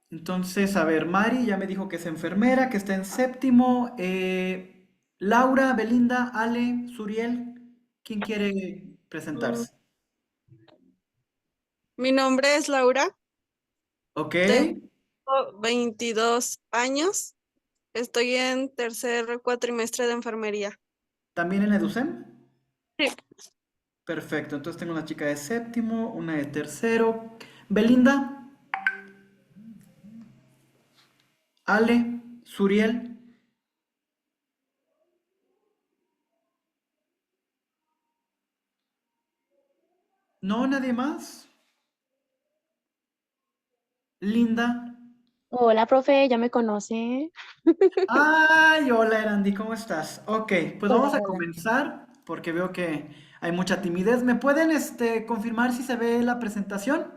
Entonces, a ver, Mari ya me dijo que es enfermera, que está en séptimo. Laura, Belinda, Ale, Suriel, ¿quién quiere Mm, presentarse? Mi nombre es Laura, Ok, tengo 22 años, estoy en tercer cuatrimestre de enfermería. ¿también en EduSem? Sí. Perfecto, entonces tengo una chica de séptimo, una de tercero. Belinda, Ale, Suriel. ¿No? ¿Nadie más? Linda. Hola, profe, ya me conoce. Ay, hola Erandi, ¿cómo estás? Ok, pues Hola, vamos a hola. comenzar porque veo que hay mucha timidez. ¿Me pueden confirmar si se ve la presentación?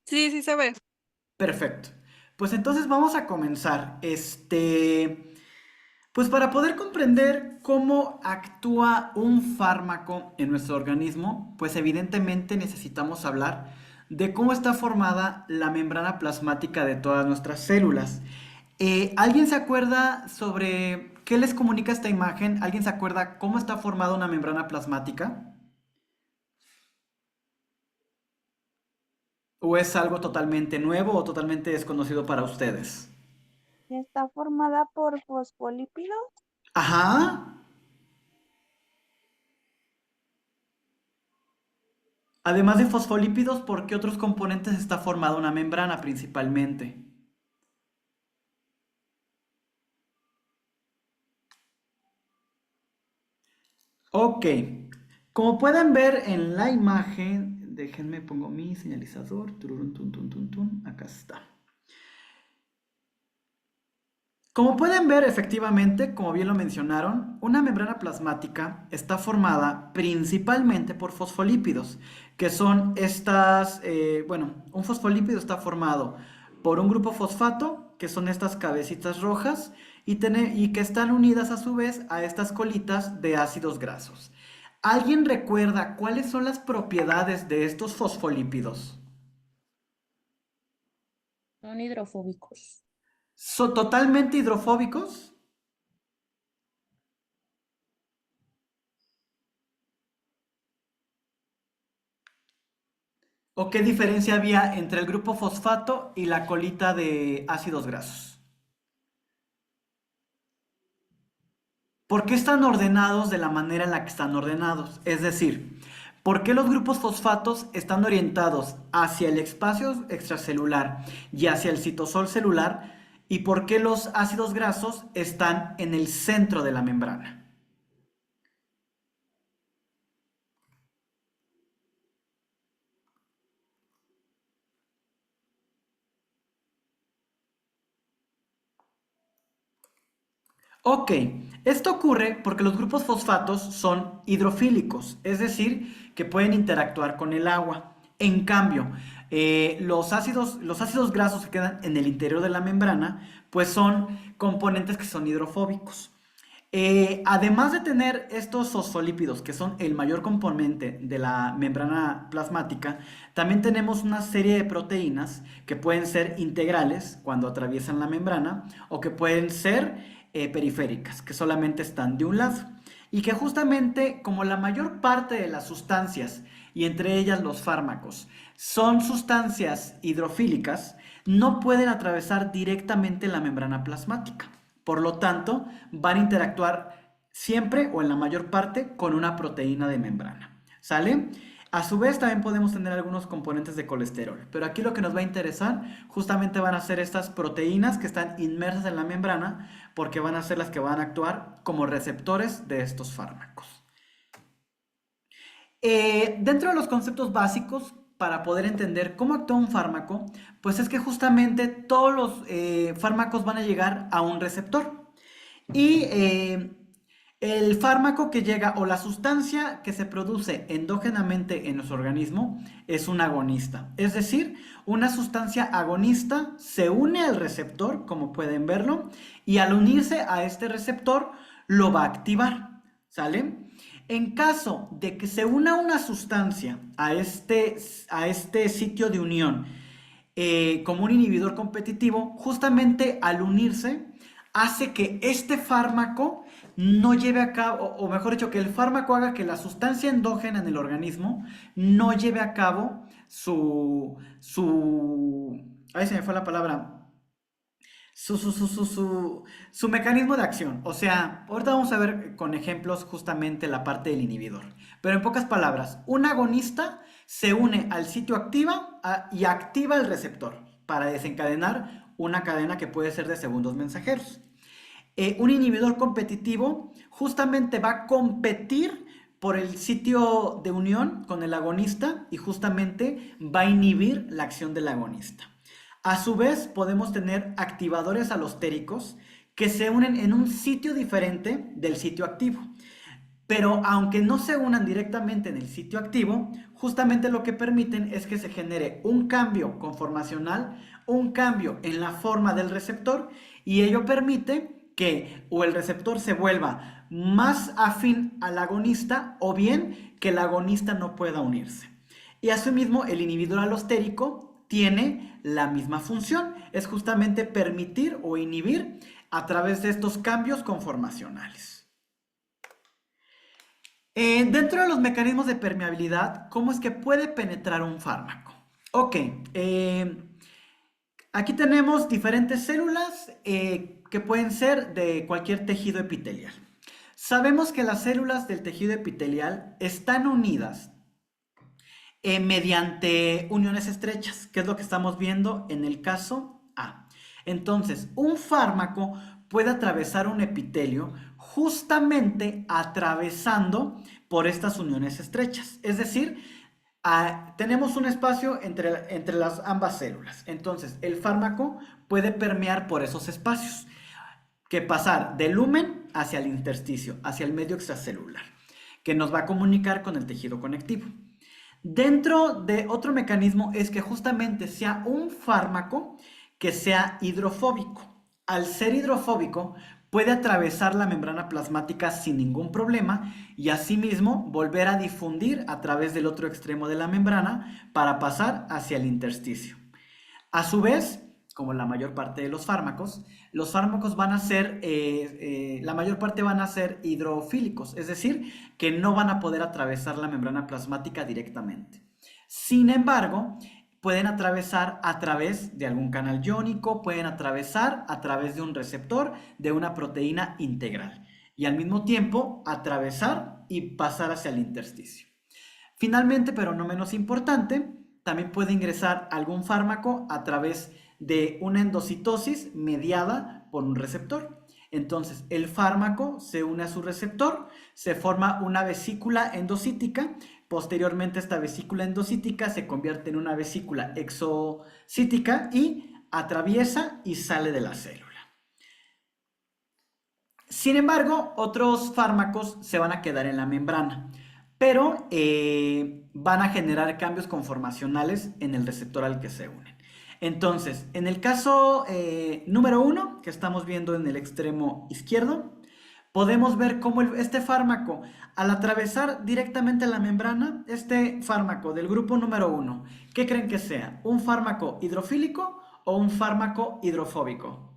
Sí, sí se ve. Perfecto. Pues entonces vamos a comenzar. Pues para poder comprender cómo actúa un fármaco en nuestro organismo, pues evidentemente necesitamos hablar de cómo está formada la membrana plasmática de todas nuestras células. ¿Alguien se acuerda sobre qué les comunica esta imagen? ¿Alguien se acuerda cómo está formada una membrana plasmática? ¿O es algo totalmente nuevo o totalmente desconocido para ustedes? Está formada por fosfolípidos. Ajá. Además de fosfolípidos, ¿por qué otros componentes está formada una membrana principalmente? Ok, como pueden ver en la imagen, déjenme pongo mi señalizador, tururún, tun, tun, tun, tun, acá está. Como pueden ver, efectivamente, como bien lo mencionaron, una membrana plasmática está formada principalmente por fosfolípidos, que son un fosfolípido está formado por un grupo fosfato, que son estas cabecitas rojas, y que están unidas a su vez a estas colitas de ácidos grasos. ¿Alguien recuerda cuáles son las propiedades de estos fosfolípidos? Son hidrofóbicos. ¿Son totalmente hidrofóbicos? ¿O qué diferencia había entre el grupo fosfato y la colita de ácidos grasos? ¿Por qué están ordenados de la manera en la que están ordenados? Es decir, ¿por qué los grupos fosfatos están orientados hacia el espacio extracelular y hacia el citosol celular? ¿Y por qué los ácidos grasos están en el centro de la membrana? Ok, esto ocurre porque los grupos fosfatos son hidrofílicos, es decir, que pueden interactuar con el agua. En cambio, los ácidos grasos que quedan en el interior de la membrana, pues son componentes que son hidrofóbicos. Además de tener estos fosfolípidos, que son el mayor componente de la membrana plasmática, también tenemos una serie de proteínas que pueden ser integrales cuando atraviesan la membrana o que pueden ser periféricas, que solamente están de un lado. Y que justamente como la mayor parte de las sustancias, y entre ellas los fármacos, son sustancias hidrofílicas, no pueden atravesar directamente la membrana plasmática. Por lo tanto, van a interactuar siempre o en la mayor parte con una proteína de membrana. ¿Sale? A su vez también podemos tener algunos componentes de colesterol, pero aquí lo que nos va a interesar justamente van a ser estas proteínas que están inmersas en la membrana porque van a ser las que van a actuar como receptores de estos fármacos. Dentro de los conceptos básicos para poder entender cómo actúa un fármaco, pues es que justamente todos los fármacos van a llegar a un receptor. Y el fármaco que llega o la sustancia que se produce endógenamente en nuestro organismo es un agonista. Es decir, una sustancia agonista se une al receptor, como pueden verlo, y al unirse a este receptor lo va a activar. ¿Sale? En caso de que se una una sustancia a este sitio de unión como un inhibidor competitivo, justamente al unirse, hace que este fármaco no lleve a cabo, o mejor dicho, que el fármaco haga que la sustancia endógena en el organismo no lleve a cabo ahí se me fue la palabra, su mecanismo de acción. O sea, ahorita vamos a ver con ejemplos justamente la parte del inhibidor. Pero en pocas palabras, un agonista se une al sitio activa y activa el receptor para desencadenar una cadena que puede ser de segundos mensajeros. Un inhibidor competitivo justamente va a competir por el sitio de unión con el agonista y justamente va a inhibir la acción del agonista. A su vez, podemos tener activadores alostéricos que se unen en un sitio diferente del sitio activo. Pero aunque no se unan directamente en el sitio activo, justamente lo que permiten es que se genere un cambio conformacional, un cambio en la forma del receptor, y ello permite que o el receptor se vuelva más afín al agonista o bien que el agonista no pueda unirse. Y asimismo, el inhibidor alostérico tiene la misma función, es justamente permitir o inhibir a través de estos cambios conformacionales. Dentro de los mecanismos de permeabilidad, ¿cómo es que puede penetrar un fármaco? Ok, aquí tenemos diferentes células que pueden ser de cualquier tejido epitelial. Sabemos que las células del tejido epitelial están unidas mediante uniones estrechas, que es lo que estamos viendo en el caso A. Entonces, un fármaco puede atravesar un epitelio justamente atravesando por estas uniones estrechas. Es decir, tenemos un espacio entre las ambas células. Entonces, el fármaco puede permear por esos espacios, que pasar del lumen hacia el intersticio, hacia el medio extracelular, que nos va a comunicar con el tejido conectivo. Dentro de otro mecanismo es que justamente sea un fármaco que sea hidrofóbico. Al ser hidrofóbico, puede atravesar la membrana plasmática sin ningún problema y asimismo volver a difundir a través del otro extremo de la membrana para pasar hacia el intersticio. A su vez, como la mayor parte de los fármacos van a ser, la mayor parte van a ser hidrofílicos, es decir, que no van a poder atravesar la membrana plasmática directamente. Sin embargo, pueden atravesar a través de algún canal iónico, pueden atravesar a través de un receptor de una proteína integral y al mismo tiempo atravesar y pasar hacia el intersticio. Finalmente, pero no menos importante, también puede ingresar algún fármaco a través de una endocitosis mediada por un receptor. Entonces, el fármaco se une a su receptor, se forma una vesícula endocítica. Posteriormente, esta vesícula endocítica se convierte en una vesícula exocítica y atraviesa y sale de la célula. Sin embargo, otros fármacos se van a quedar en la membrana, pero van a generar cambios conformacionales en el receptor al que se unen. Entonces, en el caso número 1, que estamos viendo en el extremo izquierdo, podemos ver cómo este fármaco, al atravesar directamente la membrana, este fármaco del grupo número 1, ¿qué creen que sea? ¿Un fármaco hidrofílico o un fármaco hidrofóbico?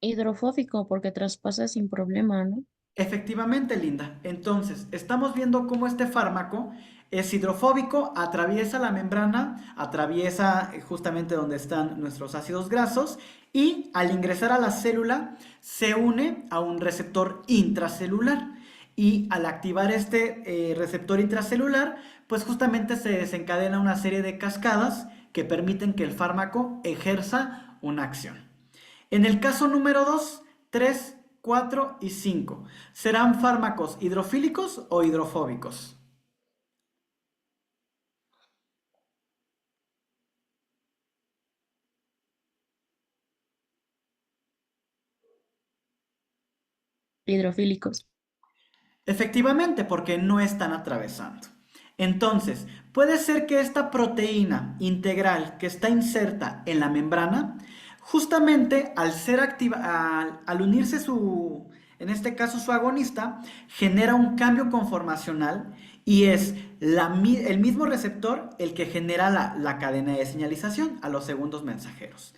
Hidrofóbico porque traspasa sin problema, ¿no? Efectivamente, Linda. Entonces, estamos viendo cómo este fármaco es hidrofóbico, atraviesa la membrana, atraviesa justamente donde están nuestros ácidos grasos y al ingresar a la célula se une a un receptor intracelular. Y al activar este receptor intracelular, pues justamente se desencadena una serie de cascadas que permiten que el fármaco ejerza una acción. En el caso número 2, 3, 4 y 5, ¿serán fármacos hidrofílicos o hidrofóbicos? Hidrofílicos. Efectivamente, porque no están atravesando. Entonces, puede ser que esta proteína integral que está inserta en la membrana, justamente al ser al unirse En este caso, su agonista genera un cambio conformacional y es el mismo receptor el que genera la cadena de señalización a los segundos mensajeros.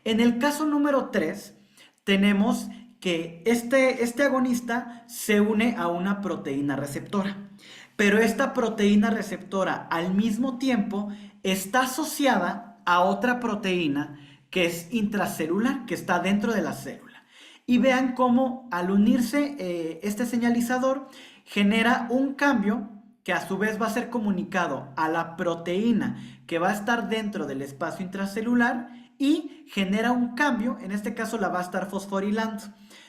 En el caso número 3, tenemos que este agonista se une a una proteína receptora, pero esta proteína receptora al mismo tiempo está asociada a otra proteína que es intracelular, que está dentro de la célula. Y vean cómo al unirse este señalizador genera un cambio que a su vez va a ser comunicado a la proteína que va a estar dentro del espacio intracelular y genera un cambio, en este caso la va a estar fosforilando.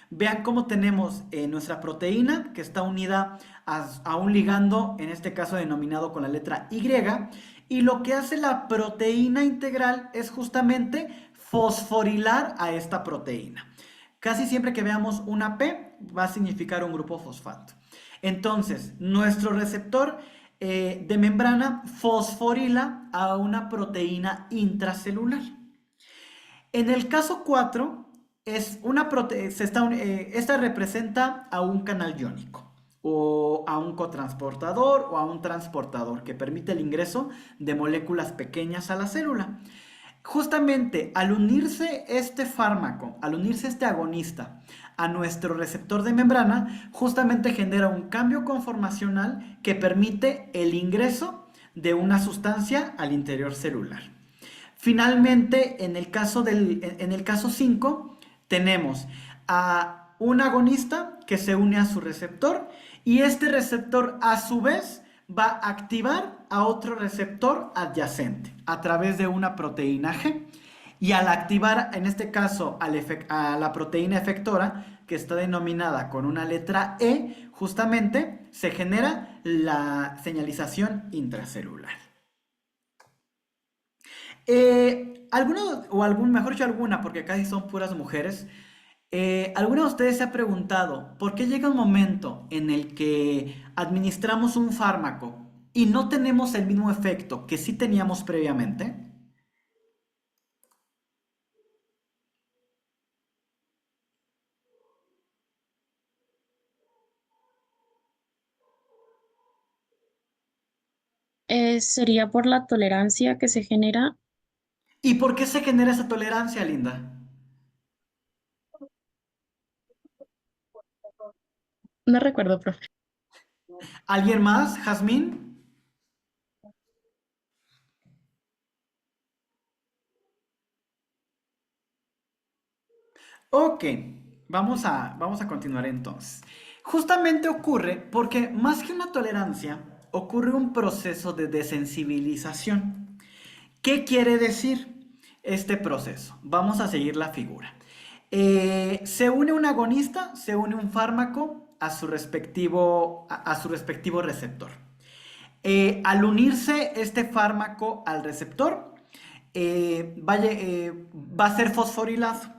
Vean cómo tenemos nuestra proteína que está unida a un ligando, en este caso denominado con la letra Y, y lo que hace la proteína integral es justamente fosforilar a esta proteína. Casi siempre que veamos una P va a significar un grupo fosfato. Entonces, nuestro receptor de membrana fosforila a una proteína intracelular. En el caso 4, esta representa a un canal iónico, o a un cotransportador, o a un transportador que permite el ingreso de moléculas pequeñas a la célula. Justamente al unirse este fármaco, al unirse este agonista a nuestro receptor de membrana, justamente genera un cambio conformacional que permite el ingreso de una sustancia al interior celular. Finalmente, en el caso 5, tenemos a un agonista que se une a su receptor y este receptor a su vez va a activar a otro receptor adyacente a través de una proteína G. Y al activar, en este caso, a la proteína efectora, que está denominada con una letra E, justamente se genera la señalización intracelular. Alguna, porque casi son puras mujeres. ¿Alguna de ustedes se ha preguntado por qué llega un momento en el que administramos un fármaco y no tenemos el mismo efecto que sí teníamos previamente? Sería por la tolerancia que se genera. ¿Y por qué se genera esa tolerancia, Linda? No recuerdo, profe. ¿Alguien más? ¿Jazmín? Ok, vamos a continuar entonces. Justamente ocurre porque más que una tolerancia, ocurre un proceso de desensibilización. ¿Qué quiere decir este proceso? Vamos a seguir la figura. Se une un agonista, se une un fármaco a su respectivo receptor. Al unirse este fármaco al receptor, va a ser fosforilado.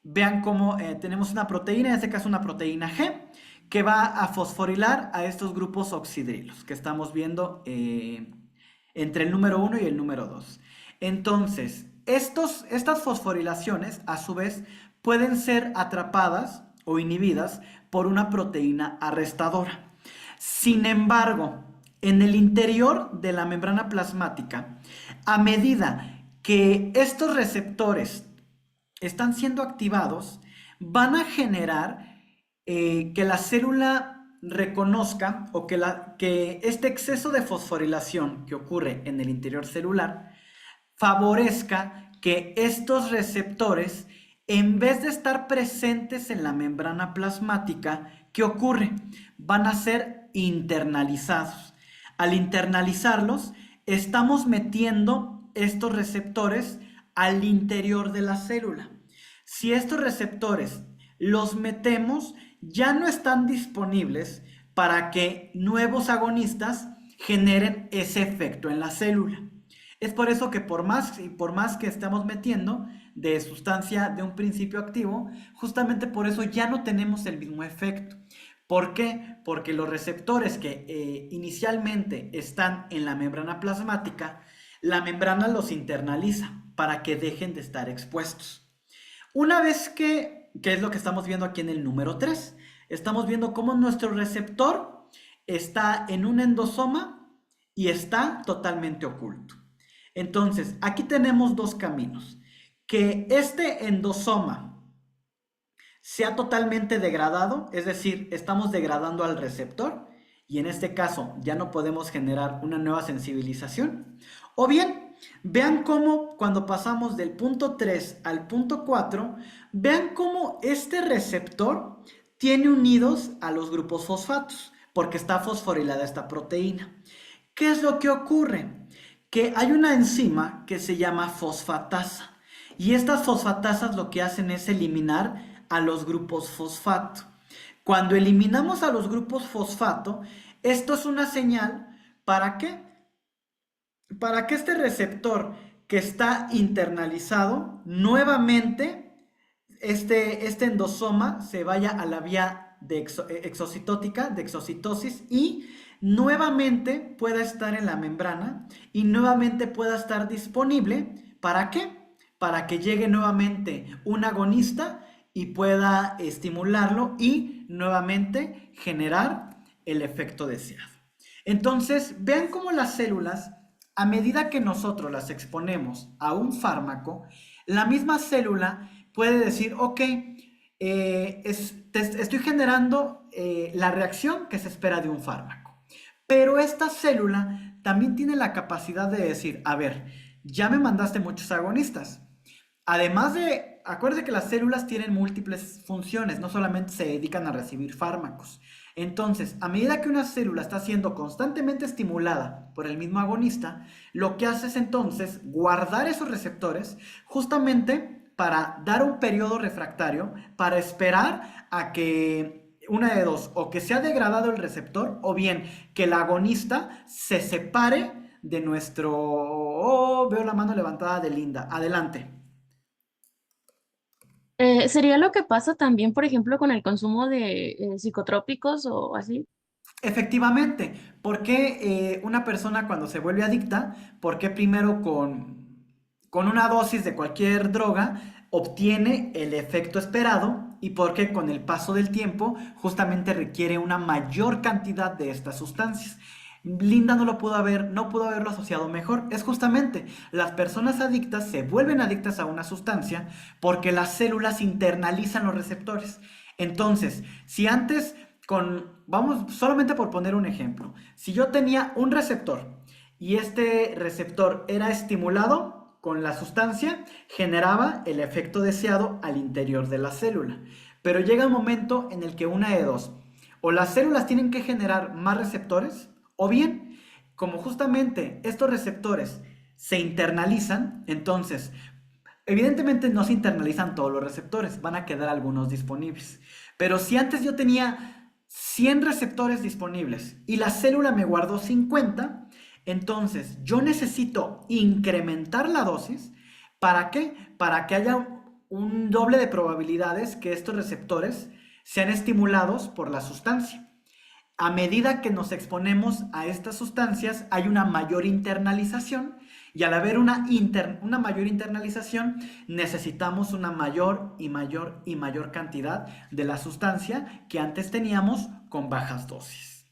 Vean cómo tenemos una proteína, en este caso una proteína G, que va a fosforilar a estos grupos oxidrilos que estamos viendo entre el número 1 y el número 2. Entonces, estas fosforilaciones, a su vez, pueden ser atrapadas o inhibidas por una proteína arrestadora. Sin embargo, en el interior de la membrana plasmática, a medida que estos receptores están siendo activados, van a generar que la célula reconozca o que este exceso de fosforilación que ocurre en el interior celular favorezca que estos receptores, en vez de estar presentes en la membrana plasmática, ¿qué ocurre? Van a ser internalizados. Al internalizarlos, estamos metiendo estos receptores al interior de la célula. Si estos receptores los metemos, ya no están disponibles para que nuevos agonistas generen ese efecto en la célula. Es por eso que por más que estamos metiendo de sustancia de un principio activo, justamente por eso ya no tenemos el mismo efecto. ¿Por qué? Porque los receptores que inicialmente están en la membrana plasmática, la membrana los internaliza para que dejen de estar expuestos. Una vez que es lo que estamos viendo aquí en el número 3, Estamos viendo cómo nuestro receptor está en un endosoma y está totalmente oculto. Entonces, aquí tenemos dos caminos. Que este endosoma sea totalmente degradado, es decir, estamos degradando al receptor y en este caso ya no podemos generar una nueva sensibilización. O bien, vean cómo cuando pasamos del punto 3 al punto 4, vean cómo este receptor tiene unidos a los grupos fosfatos, porque está fosforilada esta proteína. ¿Qué es lo que ocurre? Que hay una enzima que se llama fosfatasa y estas fosfatasas lo que hacen es eliminar a los grupos fosfato. Cuando eliminamos a los grupos fosfato, esto es una señal ¿para qué? Para que este receptor que está internalizado nuevamente este endosoma se vaya a la vía de exocitótica, de exocitosis y nuevamente pueda estar en la membrana y nuevamente pueda estar disponible. ¿Para qué? Para que llegue nuevamente un agonista y pueda estimularlo y nuevamente generar el efecto deseado. Entonces, vean cómo las células, a medida que nosotros las exponemos a un fármaco, la misma célula puede decir, ok, estoy generando la reacción que se espera de un fármaco. Pero esta célula también tiene la capacidad de decir, a ver, ya me mandaste muchos agonistas. Además de, acuérdate que las células tienen múltiples funciones, no solamente se dedican a recibir fármacos. Entonces, a medida que una célula está siendo constantemente estimulada por el mismo agonista, lo que hace es entonces guardar esos receptores justamente para dar un periodo refractario, para esperar a que una de dos, o que sea degradado el receptor, o bien que el agonista se separe de nuestro... Oh, veo la mano levantada de Linda. Adelante. ¿Sería lo que pasa también, por ejemplo, con el consumo de psicotrópicos o así? Efectivamente, ¿por qué una persona cuando se vuelve adicta, por qué primero con una dosis de cualquier droga obtiene el efecto esperado y por qué con el paso del tiempo justamente requiere una mayor cantidad de estas sustancias? Linda no pudo haberlo asociado mejor. Es justamente las personas adictas se vuelven adictas a una sustancia porque las células internalizan los receptores. Entonces, si antes vamos, solamente por poner un ejemplo, si yo tenía un receptor y este receptor era estimulado con la sustancia, generaba el efecto deseado al interior de la célula. Pero llega un momento en el que una de dos, o las células tienen que generar más receptores, o bien, como justamente estos receptores se internalizan, entonces evidentemente no se internalizan todos los receptores, van a quedar algunos disponibles. Pero si antes yo tenía 100 receptores disponibles y la célula me guardó 50, entonces yo necesito incrementar la dosis. ¿Para qué? Para que haya un doble de probabilidades que estos receptores sean estimulados por la sustancia. A medida que nos exponemos a estas sustancias, hay una mayor internalización y al haber una mayor internalización, necesitamos una mayor y mayor y mayor cantidad de la sustancia que antes teníamos con bajas dosis.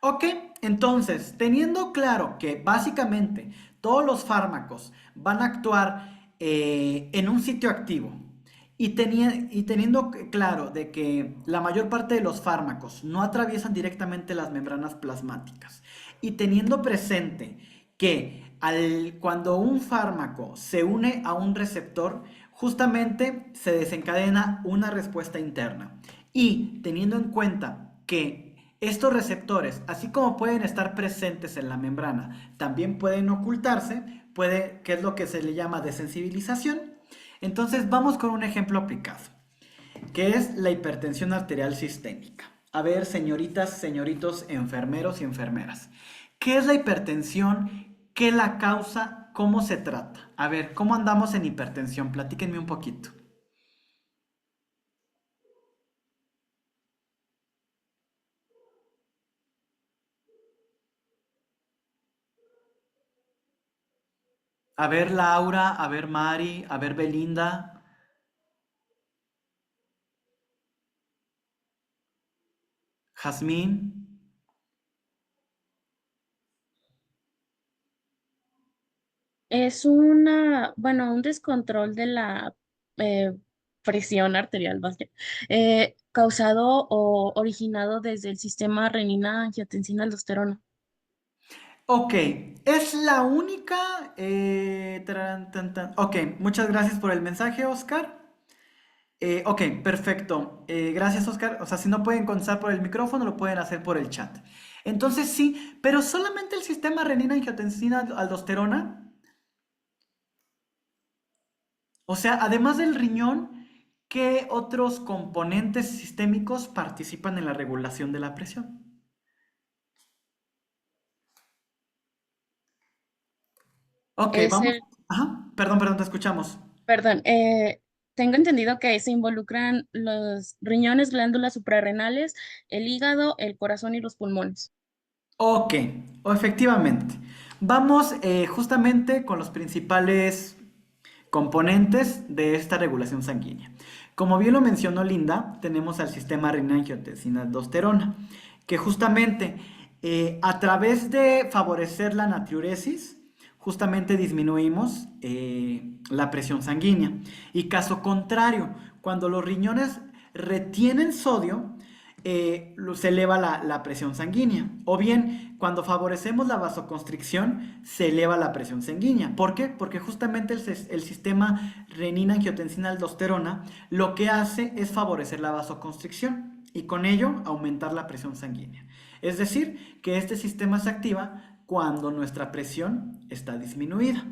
Ok, entonces, teniendo claro que básicamente todos los fármacos van a actuar en un sitio activo y teniendo claro de que la mayor parte de los fármacos no atraviesan directamente las membranas plasmáticas y teniendo presente que cuando un fármaco se une a un receptor, justamente se desencadena una respuesta interna. Y teniendo en cuenta que estos receptores, así como pueden estar presentes en la membrana, también pueden ocultarse, que es lo que se le llama desensibilización. Entonces vamos con un ejemplo aplicado, que es la hipertensión arterial sistémica. A ver, señoritas, señoritos, enfermeros y enfermeras, ¿qué es la hipertensión? ¿Qué la causa? ¿Cómo se trata? A ver, ¿cómo andamos en hipertensión? Platíquenme un poquito. A ver, Laura, a ver, Mari, a ver, Belinda. Jazmín. Es bueno, un descontrol de la eh, presión arterial, vaya, causado o originado desde el sistema renina-angiotensina-aldosterona. Ok, es la única. Ok, muchas gracias por el mensaje, Oscar. Ok, perfecto. Gracias, Oscar. O sea, si no pueden contestar por el micrófono, lo pueden hacer por el chat. Entonces sí, pero solamente el sistema renina-angiotensina-aldosterona. O sea, además del riñón, ¿qué otros componentes sistémicos participan en la regulación de la presión? Ok, Es vamos. el, Ajá, perdón, te escuchamos. perdón, tengo entendido que se involucran los riñones, glándulas suprarrenales, el hígado, el corazón y los pulmones. Ok, efectivamente. Vamos justamente con los principales componentes de esta regulación sanguínea. Como bien lo mencionó Linda, tenemos al sistema renina-angiotensina-aldosterona, que justamente a través de favorecer la natriuresis, justamente disminuimos la presión sanguínea. Y caso contrario, cuando los riñones retienen sodio, se eleva la presión sanguínea. O bien, cuando favorecemos la vasoconstricción, se eleva la presión sanguínea. ¿Por qué? Porque justamente el sistema renina-angiotensina-aldosterona lo que hace es favorecer la vasoconstricción y con ello aumentar la presión sanguínea. Es decir, que este sistema se activa cuando nuestra presión está disminuida.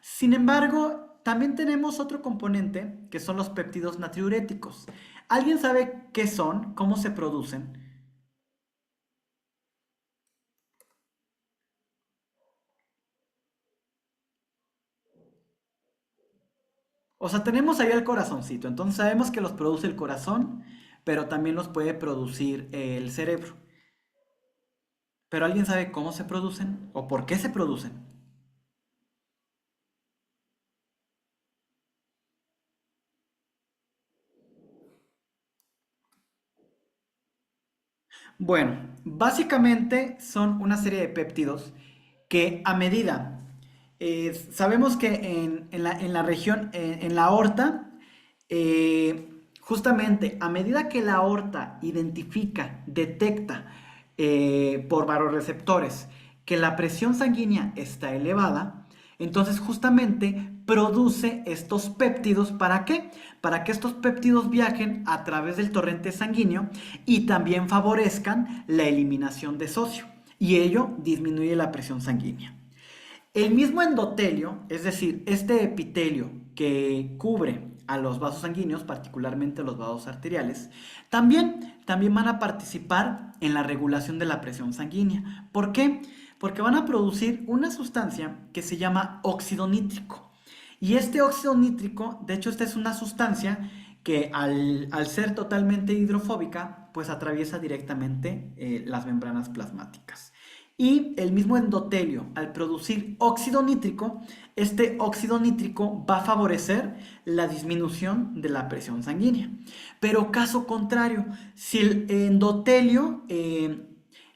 Sin embargo, también tenemos otro componente que son los péptidos natriuréticos. ¿Alguien sabe qué son? ¿Cómo se producen? O sea, tenemos ahí el corazoncito, entonces sabemos que los produce el corazón, pero también los puede producir el cerebro. ¿Pero alguien sabe cómo se producen o por qué se producen? Bueno, básicamente son una serie de péptidos que a medida, sabemos que en la región, en la aorta, justamente a medida que la aorta identifica, detecta por vasoreceptores que la presión sanguínea está elevada, entonces justamente produce estos péptidos. ¿Para qué? Para que estos péptidos viajen a través del torrente sanguíneo y también favorezcan la eliminación de sodio. Y ello disminuye la presión sanguínea. El mismo endotelio, es decir, este epitelio que cubre a los vasos sanguíneos, particularmente los vasos arteriales, también van a participar en la regulación de la presión sanguínea. ¿Por qué? Porque van a producir una sustancia que se llama óxido nítrico. Y este óxido nítrico, de hecho, esta es una sustancia que al ser totalmente hidrofóbica, pues atraviesa directamente las membranas plasmáticas. Y el mismo endotelio, al producir óxido nítrico, este óxido nítrico va a favorecer la disminución de la presión sanguínea. Pero caso contrario, si el endotelio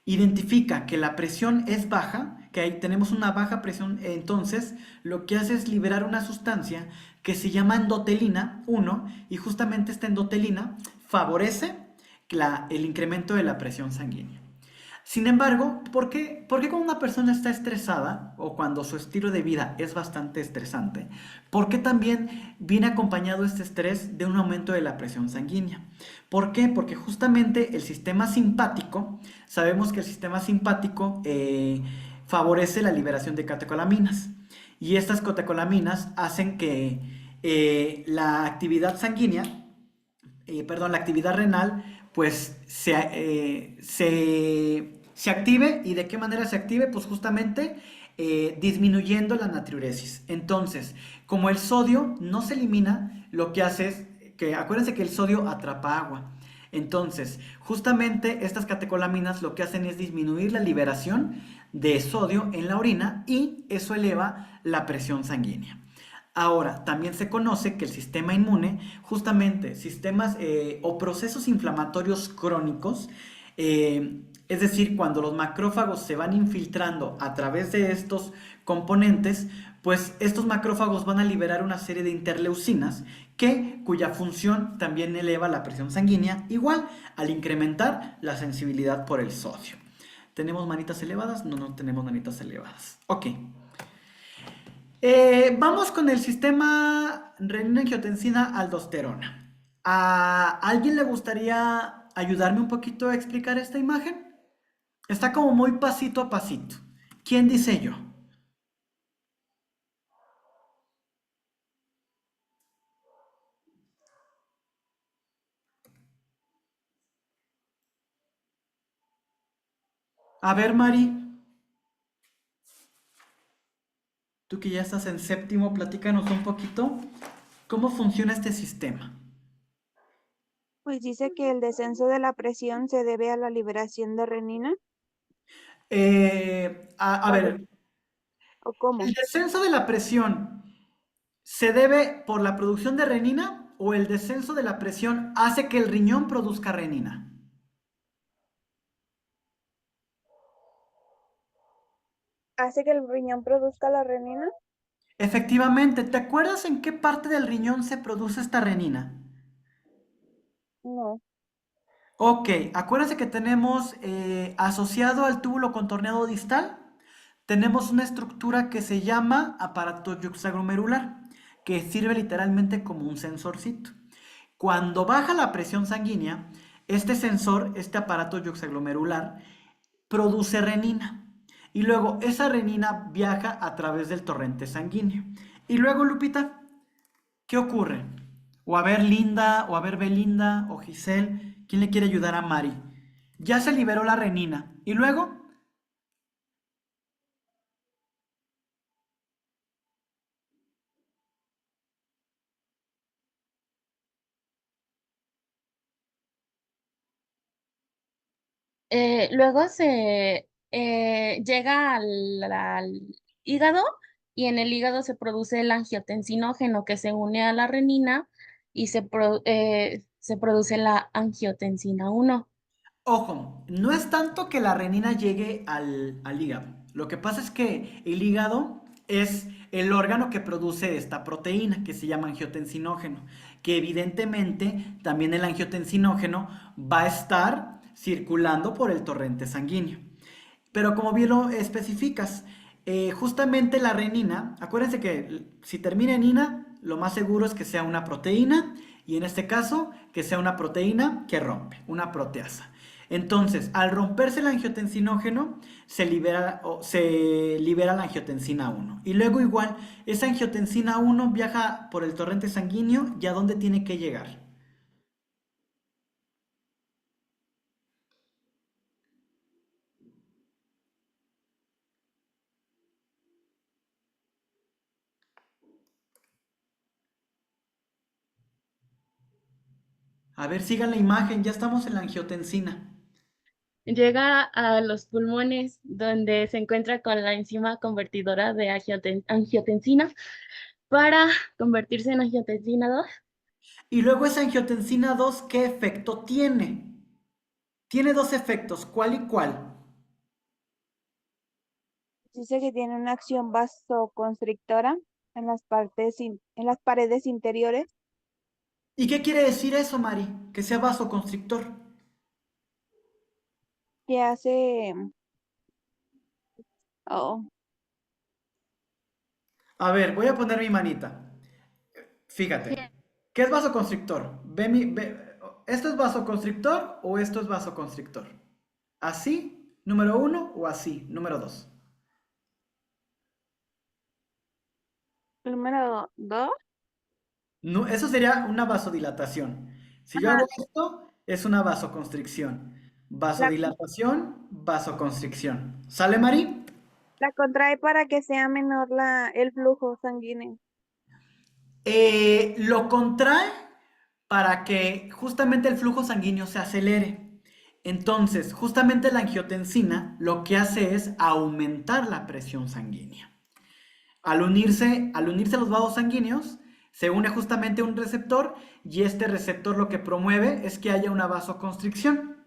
identifica que la presión es baja, que ahí tenemos una baja presión, entonces lo que hace es liberar una sustancia que se llama endotelina 1 y justamente esta endotelina favorece el incremento de la presión sanguínea. Sin embargo, ¿por qué cuando una persona está estresada o cuando su estilo de vida es bastante estresante? ¿Por qué también viene acompañado este estrés de un aumento de la presión sanguínea? ¿Por qué? Porque justamente el sistema simpático, sabemos que el sistema simpático favorece la liberación de catecolaminas y estas catecolaminas hacen que la actividad sanguínea, la actividad renal, pues se active. ¿Y de qué manera se active? Pues justamente disminuyendo la natriuresis. Entonces, como el sodio no se elimina, lo que hace es que, acuérdense que el sodio atrapa agua. Entonces, justamente estas catecolaminas lo que hacen es disminuir la liberación de sodio en la orina y eso eleva la presión sanguínea. Ahora, también se conoce que el sistema inmune, justamente sistemas o procesos inflamatorios crónicos, Es decir, cuando los macrófagos se van infiltrando a través de estos componentes, pues estos macrófagos van a liberar una serie de interleucinas cuya función también eleva la presión sanguínea, igual al incrementar la sensibilidad por el sodio. ¿Tenemos manitas elevadas? No, no tenemos manitas elevadas. Ok. Vamos con el sistema renina-angiotensina-aldosterona. ¿A alguien le gustaría ayudarme un poquito a explicar esta imagen? Está como muy pasito a pasito. ¿Quién dice yo? A ver, Mari, tú que ya estás en séptimo, platícanos un poquito cómo funciona este sistema. Pues dice que el descenso de la presión se debe a la liberación de renina. A ver, ¿O cómo? ¿el descenso de la presión se debe por la producción de renina o el descenso de la presión hace que el riñón produzca renina? ¿Hace que el riñón produzca la renina? Efectivamente, ¿te acuerdas en qué parte del riñón se produce esta renina? No. Ok, acuérdense que tenemos asociado al túbulo contorneado distal, tenemos una estructura que se llama aparato yuxtaglomerular, que sirve literalmente como un sensorcito. Cuando baja la presión sanguínea, este sensor, este aparato yuxtaglomerular, produce renina. Y luego esa renina viaja a través del torrente sanguíneo. Y luego, Lupita, ¿qué ocurre? O a ver Linda, o a ver Belinda, o Giselle, ¿quién le quiere ayudar a Mari? Ya se liberó la renina. ¿Y luego? Luego se llega al hígado y en el hígado se produce el angiotensinógeno que se une a la renina y se produce la angiotensina 1. Ojo, no es tanto que la renina llegue al hígado. Lo que pasa es que el hígado es el órgano que produce esta proteína que se llama angiotensinógeno, que evidentemente también el angiotensinógeno va a estar circulando por el torrente sanguíneo. Pero como bien lo especificas, justamente la renina, acuérdense que si termina en ina, lo más seguro es que sea una proteína y en este caso que sea una proteína que rompe, una proteasa. Entonces, al romperse el angiotensinógeno, se libera la angiotensina 1. Y luego igual, esa angiotensina 1 viaja por el torrente sanguíneo y ¿a dónde tiene que llegar? A ver, sigan la imagen, ya estamos en la angiotensina. Llega a los pulmones donde se encuentra con la enzima convertidora de angiotensina para convertirse en angiotensina 2. Y luego esa angiotensina 2, ¿qué efecto tiene? Tiene dos efectos, ¿cuál y cuál? Dice que tiene una acción vasoconstrictora en en las paredes interiores, ¿Y qué quiere decir eso, Mari? Que sea vasoconstrictor. que hace, oh, A ver, voy a poner mi manita. Sí. Fíjate. ¿Qué es vasoconstrictor? ¿Esto es vasoconstrictor o esto es vasoconstrictor? ¿Así, número uno, o así, número dos? número 2. No, eso sería una vasodilatación. Si yo hago esto, es una vasoconstricción. La, Vasodilatación, vasoconstricción. ¿Sale, Mari? la contrae para que sea menor el flujo sanguíneo. Lo contrae para que justamente el flujo sanguíneo se acelere. Entonces, justamente la angiotensina lo que hace es aumentar la presión sanguínea. Al unirse a los vasos sanguíneos, se une justamente a un receptor y este receptor lo que promueve es que haya una vasoconstricción.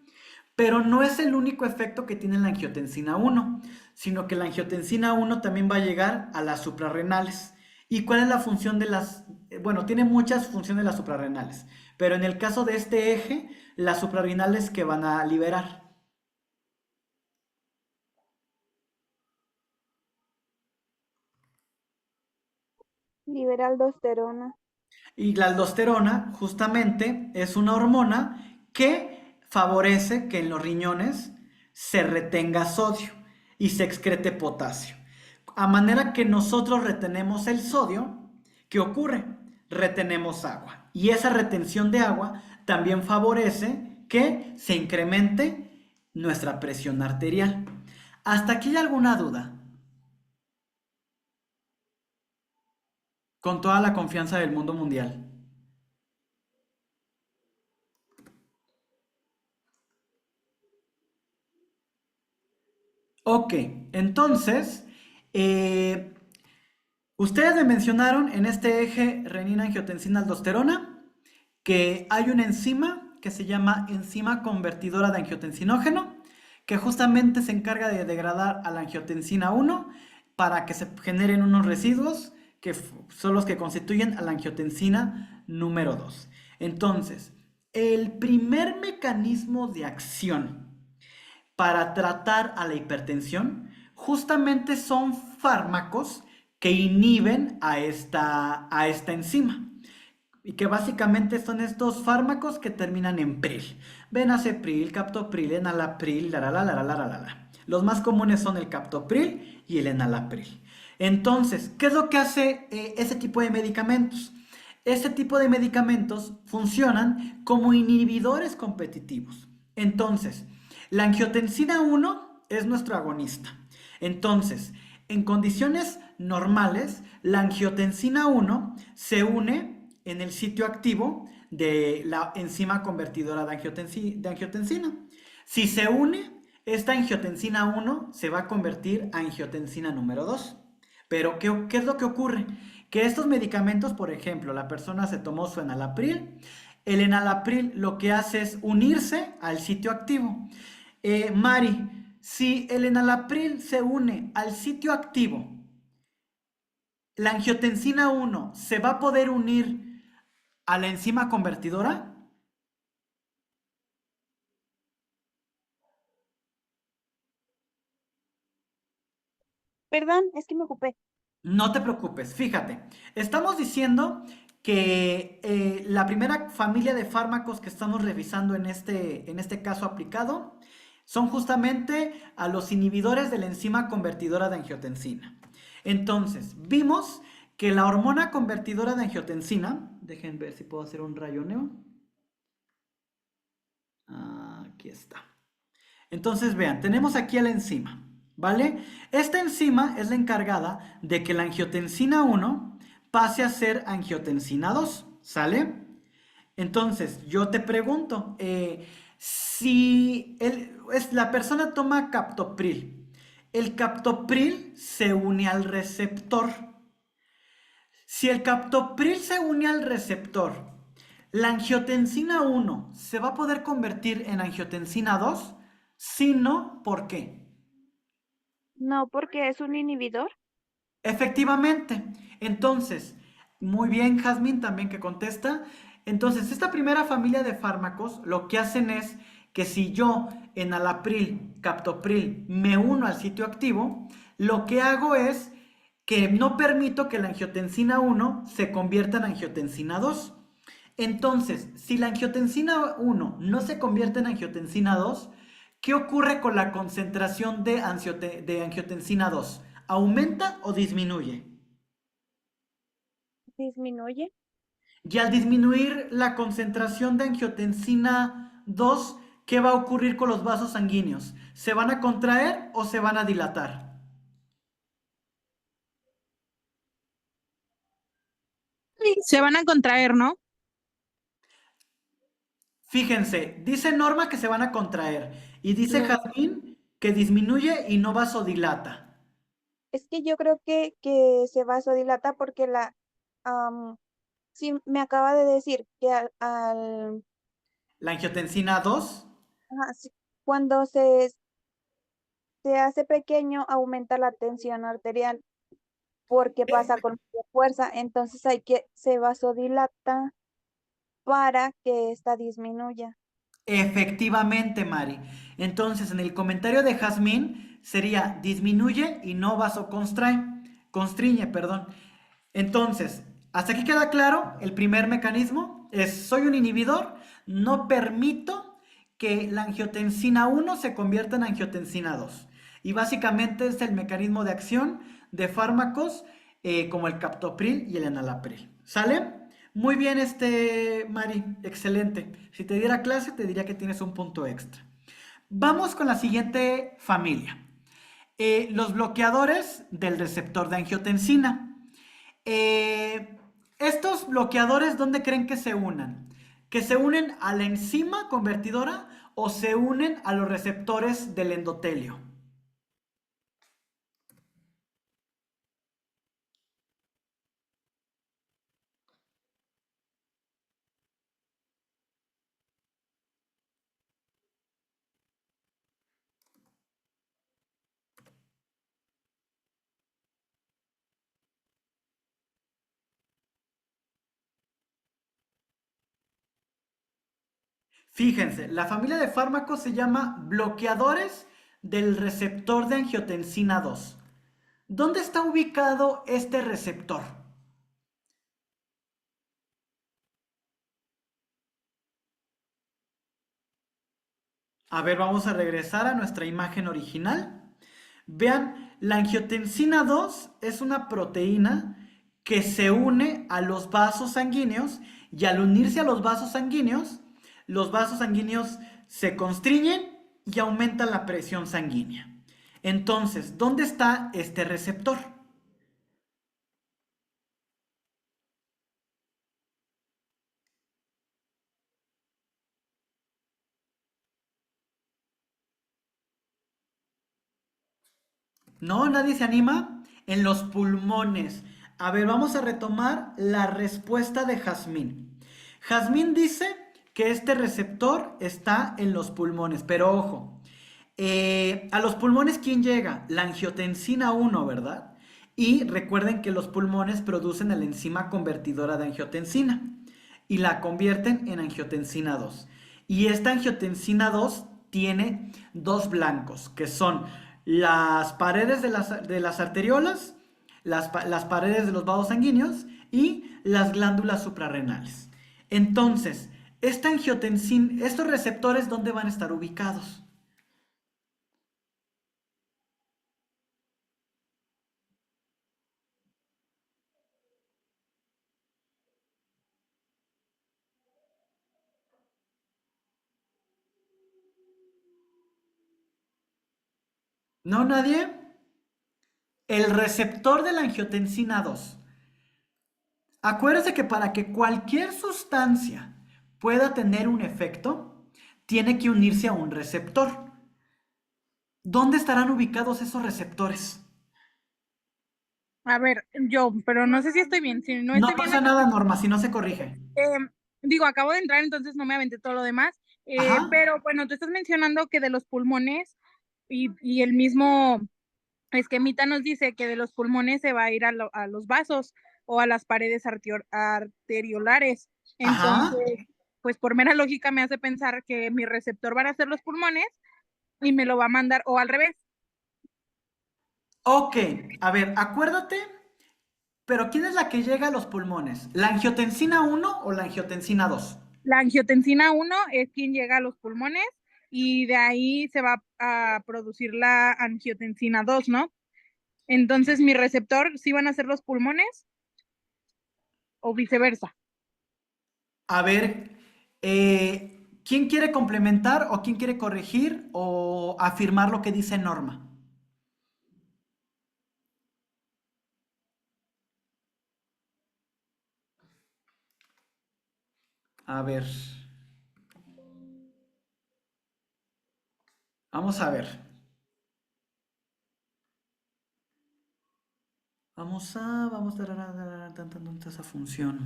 Pero no es el único efecto que tiene la angiotensina 1, sino que la angiotensina 1 también va a llegar a las suprarrenales. ¿Y cuál es la función de las? Bueno, tiene muchas funciones las suprarrenales, pero en el caso de este eje, las suprarrenales que van a liberar. Libera aldosterona. Y la aldosterona justamente es una hormona que favorece que en los riñones se retenga sodio y se excrete potasio. A manera que nosotros retenemos el sodio, ¿qué ocurre? Retenemos agua. Y esa retención de agua también favorece que se incremente nuestra presión arterial. ¿Hasta aquí hay alguna duda? Con toda la confianza del mundo mundial. Ok, entonces, eh, ustedes me mencionaron en este eje renina-angiotensina-aldosterona que hay una enzima que se llama enzima convertidora de angiotensinógeno, que justamente se encarga de degradar a la angiotensina 1 para que se generen unos residuos que son los que constituyen a la angiotensina número 2. Entonces, el primer mecanismo de acción para tratar a la hipertensión justamente son fármacos que inhiben a esta enzima. Y que básicamente son estos fármacos que terminan en pril. Benacepril, captopril, enalapril, la. Los más comunes son el captopril y el enalapril. Entonces, ¿qué es lo que hace ese tipo de medicamentos? Este tipo de medicamentos funcionan como inhibidores competitivos. Entonces, la angiotensina 1 es nuestro agonista. Entonces, en condiciones normales, la angiotensina 1 se une en el sitio activo de la enzima convertidora de angiotensina. Si se une, esta angiotensina 1 se va a convertir a angiotensina número 2. Pero, ¿qué es lo que ocurre? Que estos medicamentos, por ejemplo, la persona se tomó su enalapril, el enalapril lo que hace es unirse al sitio activo. Mari, si el enalapril se une al sitio activo, la angiotensina 1 se va a poder unir a la enzima convertidora. Perdón, es que me ocupé. No te preocupes, fíjate, estamos diciendo que la primera familia de fármacos que estamos revisando en este caso aplicado son justamente a los inhibidores de la enzima convertidora de angiotensina. Entonces, vimos que la hormona convertidora de angiotensina, dejen ver si puedo hacer un rayoneo. Aquí está. Entonces, vean, tenemos aquí a la enzima, ¿vale? Esta enzima es la encargada de que la angiotensina 1 pase a ser angiotensina 2, ¿sale? Entonces, yo te pregunto, si la persona toma captopril, el captopril se une al receptor. Si el captopril se une al receptor, ¿la angiotensina 1 se va a poder convertir en angiotensina 2? Si no, ¿por qué? No, porque es un inhibidor. Efectivamente. Entonces, muy bien, Jazmín también que contesta. Entonces, esta primera familia de fármacos lo que hacen es que si yo enalapril, captopril me uno al sitio activo, lo que hago es que no permito que la angiotensina 1 se convierta en angiotensina 2. Entonces, si la angiotensina 1 no se convierte en angiotensina 2, ¿qué ocurre con la concentración de angiotensina 2? ¿Aumenta o disminuye? Disminuye. Y al disminuir la concentración de angiotensina 2, ¿qué va a ocurrir con los vasos sanguíneos? ¿Se van a contraer o se van a dilatar? Se van a contraer, ¿no? Fíjense, dice Norma que se van a contraer y dice No. Jazmín que disminuye y no vasodilata. Es que yo creo que se vasodilata porque sí me acaba de decir que La angiotensina 2, ajá, sí, Cuando se hace pequeño, aumenta la tensión arterial porque pasa con mucha fuerza. Entonces se vasodilata para que ésta disminuya. Efectivamente, Mari. Entonces, en el comentario de Jazmín sería disminuye y no constriñe, perdón. Entonces, hasta aquí queda claro, el primer mecanismo es soy un inhibidor, no permito que la angiotensina 1 se convierta en angiotensina 2. Y básicamente es el mecanismo de acción de fármacos como el captopril y el enalapril. ¿Sale? Muy bien, Mari, excelente. Si te diera clase, te diría que tienes un punto extra. Vamos con la siguiente familia. Los bloqueadores del receptor de angiotensina. Estos bloqueadores, ¿dónde creen que se unan? ¿Que se unen a la enzima convertidora o se unen a los receptores del endotelio? Fíjense, la familia de fármacos se llama bloqueadores del receptor de angiotensina 2. ¿Dónde está ubicado este receptor? A ver, vamos a regresar a nuestra imagen original. Vean, la angiotensina 2 es una proteína que se une a los vasos sanguíneos y al unirse a los vasos sanguíneos se constriñen y aumentan la presión sanguínea. Entonces, ¿dónde está este receptor? ¿No? ¿Nadie se anima? En los pulmones. A ver, vamos a retomar la respuesta de Jazmín. Jazmín dice que este receptor está en los pulmones, pero ojo, a los pulmones, ¿quién llega? La angiotensina 1, ¿verdad? Y recuerden que los pulmones producen la enzima convertidora de angiotensina y la convierten en angiotensina 2. Y esta angiotensina 2 tiene dos blancos, que son las paredes de las arteriolas, las paredes de los vasos sanguíneos y las glándulas suprarrenales. Entonces, esta angiotensina, estos receptores, ¿dónde van a estar ubicados? ¿No, nadie? El receptor de la angiotensina 2. Acuérdense que para que cualquier sustancia pueda tener un efecto, tiene que unirse a un receptor. ¿Dónde estarán ubicados esos receptores? A ver, pero no sé si estoy bien. Si no No estoy bien, pasa nada, Norma, si no se corrige. digo, acabo de entrar, entonces no me aventé todo lo demás. Ajá. Pero bueno, tú estás mencionando que de los pulmones y el mismo esquemita nos dice que de los pulmones se va a ir a los vasos o a las paredes arteriolares. Ajá. Entonces, pues por mera lógica me hace pensar que mi receptor van a ser los pulmones y me lo va a mandar, o al revés. Ok, a ver, acuérdate, pero ¿quién es la que llega a los pulmones? ¿La angiotensina 1 o la angiotensina 2? La angiotensina 1 es quien llega a los pulmones y de ahí se va a producir la angiotensina 2, ¿no? Entonces, mi receptor, ¿sí van a ser los pulmones o viceversa? A ver, ¿quién quiere complementar o quién quiere corregir o afirmar lo que dice Norma? A ver. Vamos a ver. Vamos, tararán, tan, tan, tan, esa función.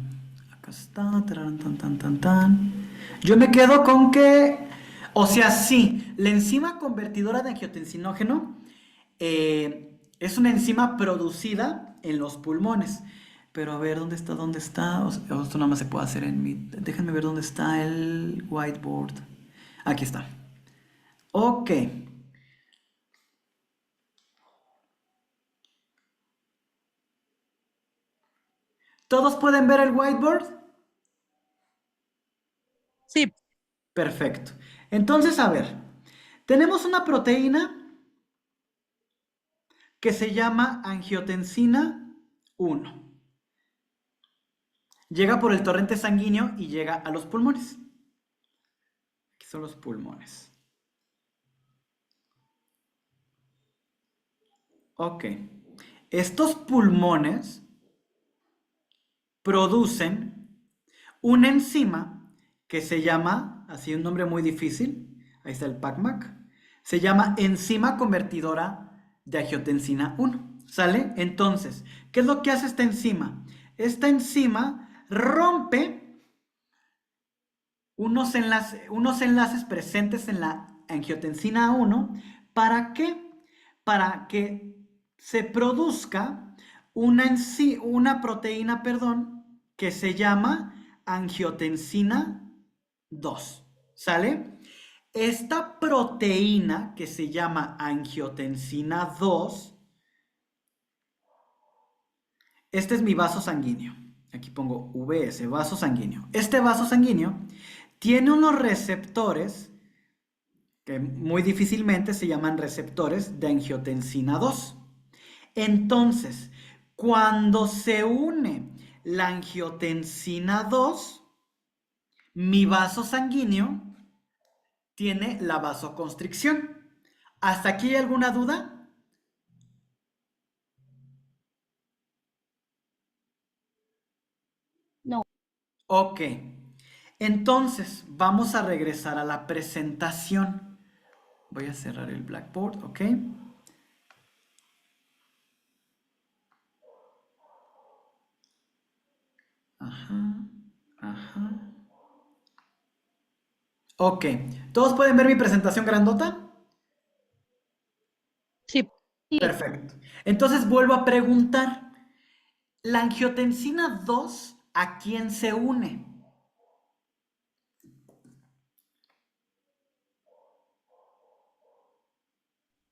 Acá está, tararán, tan, tan, tan, tan. Yo me quedo con que, O sea, sí, la enzima convertidora de angiotensinógeno es una enzima producida en los pulmones. Pero a ver, ¿dónde está? ¿Dónde está? Esto nada más se puede hacer en mi... Déjenme ver dónde está el whiteboard. Aquí está. Ok. ¿Todos pueden ver el whiteboard? Sí, Perfecto. Entonces, a ver, tenemos una proteína que se llama angiotensina 1. Llega por el torrente sanguíneo y llega a los pulmones. Aquí son los pulmones. Ok. Estos pulmones producen una enzima que se llama, así un nombre muy difícil, ahí está el PACMAC, se llama enzima convertidora de angiotensina 1. ¿Sale? Entonces, ¿qué es lo que hace esta enzima? Esta enzima rompe unos enlaces presentes en la angiotensina 1. ¿Para qué? Para que se produzca una proteína, que se llama angiotensina 2. ¿Sale? Esta proteína que se llama angiotensina 2, este es mi vaso sanguíneo. Aquí pongo VS, vaso sanguíneo. Este vaso sanguíneo tiene unos receptores que muy difícilmente se llaman receptores de angiotensina 2. Entonces, cuando se une la angiotensina 2, mi vaso sanguíneo tiene la vasoconstricción. ¿Hasta aquí hay alguna duda? No. Ok. Entonces, vamos a regresar a la presentación. Voy a cerrar el Blackboard, ¿ok? Ajá, ajá. Ok. ¿Todos pueden ver mi presentación grandota? sí. Perfecto. Entonces vuelvo a preguntar. ¿La angiotensina 2 a quién se une?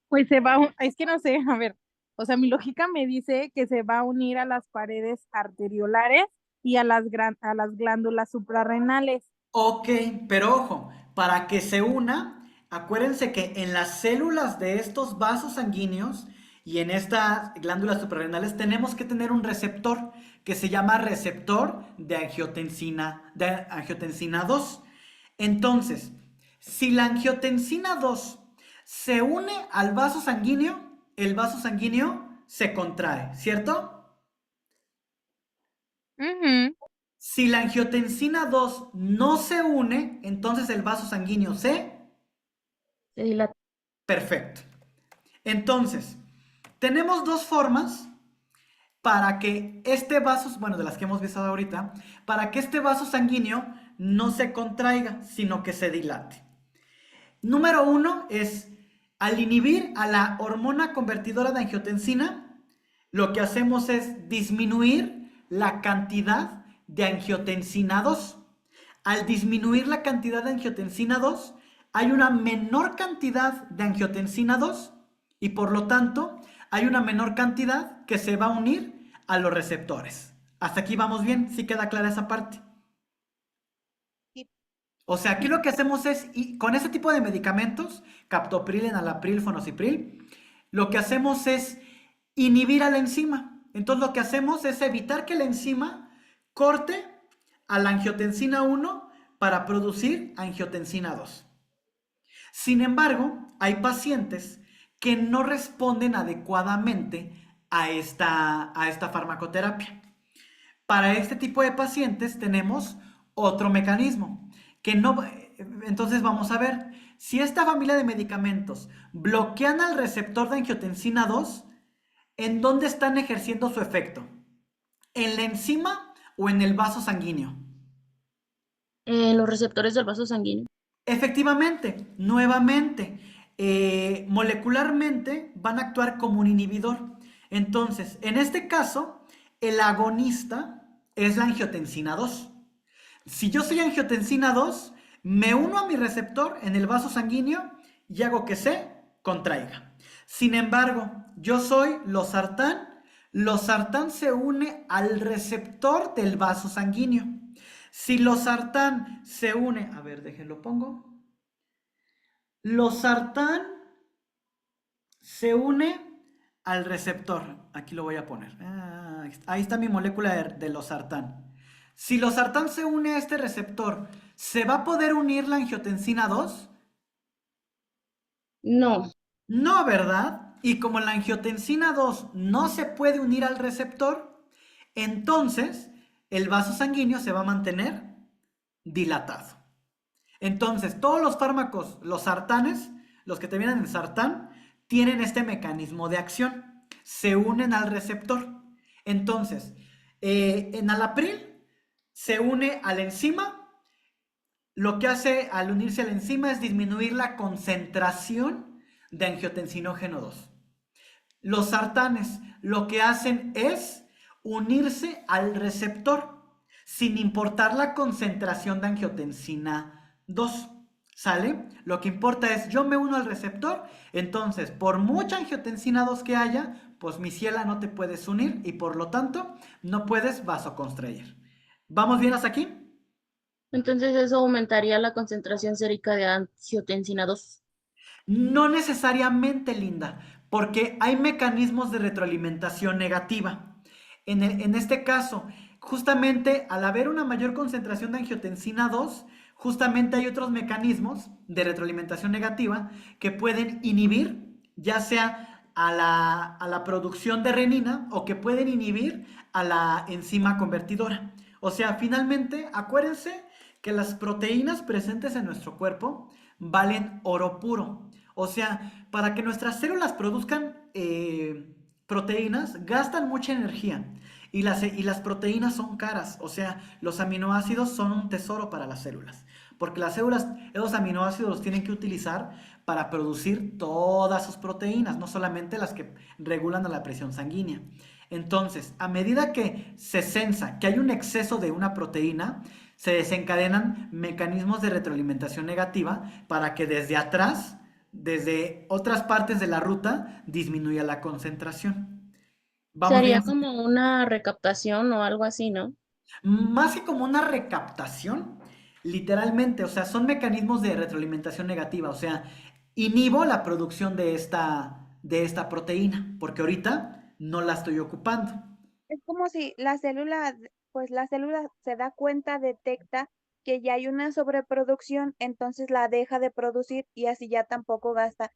Pues se va, es que no sé, a ver, o sea, mi lógica me dice que se va a unir a las paredes arteriolares y a a las glándulas suprarrenales. Ok, pero ojo, para que se una, acuérdense que en las células de estos vasos sanguíneos y en estas glándulas suprarrenales tenemos que tener un receptor que se llama receptor de angiotensina 2. Entonces, si la angiotensina 2 se une al vaso sanguíneo, el vaso sanguíneo se contrae, ¿cierto? Ujú. Si la angiotensina 2 no se une, entonces el vaso sanguíneo se... Se dilata. Perfecto. Entonces, tenemos dos formas para que este vaso, bueno, de las que hemos visto ahorita, para que este vaso sanguíneo no se contraiga, sino que se dilate. Número uno es, al inhibir a la hormona convertidora de angiotensina, lo que hacemos es disminuir la cantidad de angiotensina 2. Al disminuir la cantidad de angiotensina 2, hay una menor cantidad de angiotensina 2 y por lo tanto hay una menor cantidad que se va a unir a los receptores. Hasta aquí vamos bien, ¿sí queda clara esa parte? O sea, aquí lo que hacemos es, y con ese tipo de medicamentos, captopril, enalapril, fonocipril, lo que hacemos es inhibir a la enzima. Entonces lo que hacemos es evitar que la enzima corte a la angiotensina 1 para producir angiotensina 2. Sin embargo, hay pacientes que no responden adecuadamente a esta farmacoterapia. Para este tipo de pacientes tenemos otro mecanismo, que no... Entonces vamos a ver, si esta familia de medicamentos bloquean al receptor de angiotensina 2, ¿en dónde están ejerciendo su efecto? ¿En la enzima o en el vaso sanguíneo? Los receptores del vaso sanguíneo. Efectivamente, nuevamente, molecularmente van a actuar como un inhibidor. Entonces, en este caso, el agonista es la angiotensina 2. Si yo soy angiotensina 2, me uno a mi receptor en el vaso sanguíneo y hago que se contraiga. Sin embargo, yo soy losartán. Losartán se une al receptor del vaso sanguíneo. Si losartán se une, a ver, déjenlo pongo. Losartán se une al receptor. Aquí lo voy a poner. Ahí está mi molécula de losartán. Si losartán se une a este receptor, ¿se va a poder unir la angiotensina 2? No, No, ¿verdad? Y como la angiotensina 2 no se puede unir al receptor, entonces el vaso sanguíneo se va a mantener dilatado. Entonces, todos los fármacos, los sartanes, los que te vienen en sartán, tienen este mecanismo de acción. Se unen al receptor. Entonces, en alapril se une a la enzima. Lo que hace al unirse a la enzima es disminuir la concentración de angiotensinógeno 2. Los sartanes lo que hacen es unirse al receptor sin importar la concentración de angiotensina 2. ¿Sale? Lo que importa es yo me uno al receptor, entonces por mucha angiotensina 2 que haya, pues mi ciela no te puedes unir y por lo tanto no puedes vasoconstraer. ¿Vamos bien hasta aquí? entonces eso aumentaría la concentración sérica de angiotensina 2. No necesariamente, Linda, porque hay mecanismos de retroalimentación negativa. En este caso, justamente al haber una mayor concentración de angiotensina 2, justamente hay otros mecanismos de retroalimentación negativa que pueden inhibir, ya sea a la producción de renina o que pueden inhibir a la enzima convertidora. O sea, finalmente, acuérdense que las proteínas presentes en nuestro cuerpo valen oro puro. O sea, para que nuestras células produzcan proteínas, gastan mucha energía. Y las proteínas son caras. O sea, los aminoácidos son un tesoro para las células. Porque las células, esos aminoácidos los tienen que utilizar para producir todas sus proteínas, no solamente las que regulan a la presión sanguínea. Entonces, a medida que se sensa que hay un exceso de una proteína, se desencadenan mecanismos de retroalimentación negativa para que desde atrás, desde otras partes de la ruta, disminuya la concentración. ¿Vamos Sería bien? como una recaptación o algo así, ¿no? Más que como una recaptación, literalmente, o sea, son mecanismos de retroalimentación negativa, o sea, inhibo la producción de esta proteína, porque ahorita no la estoy ocupando. Es como si la célula se da cuenta, detecta que ya hay una sobreproducción, entonces la deja de producir y así ya tampoco gasta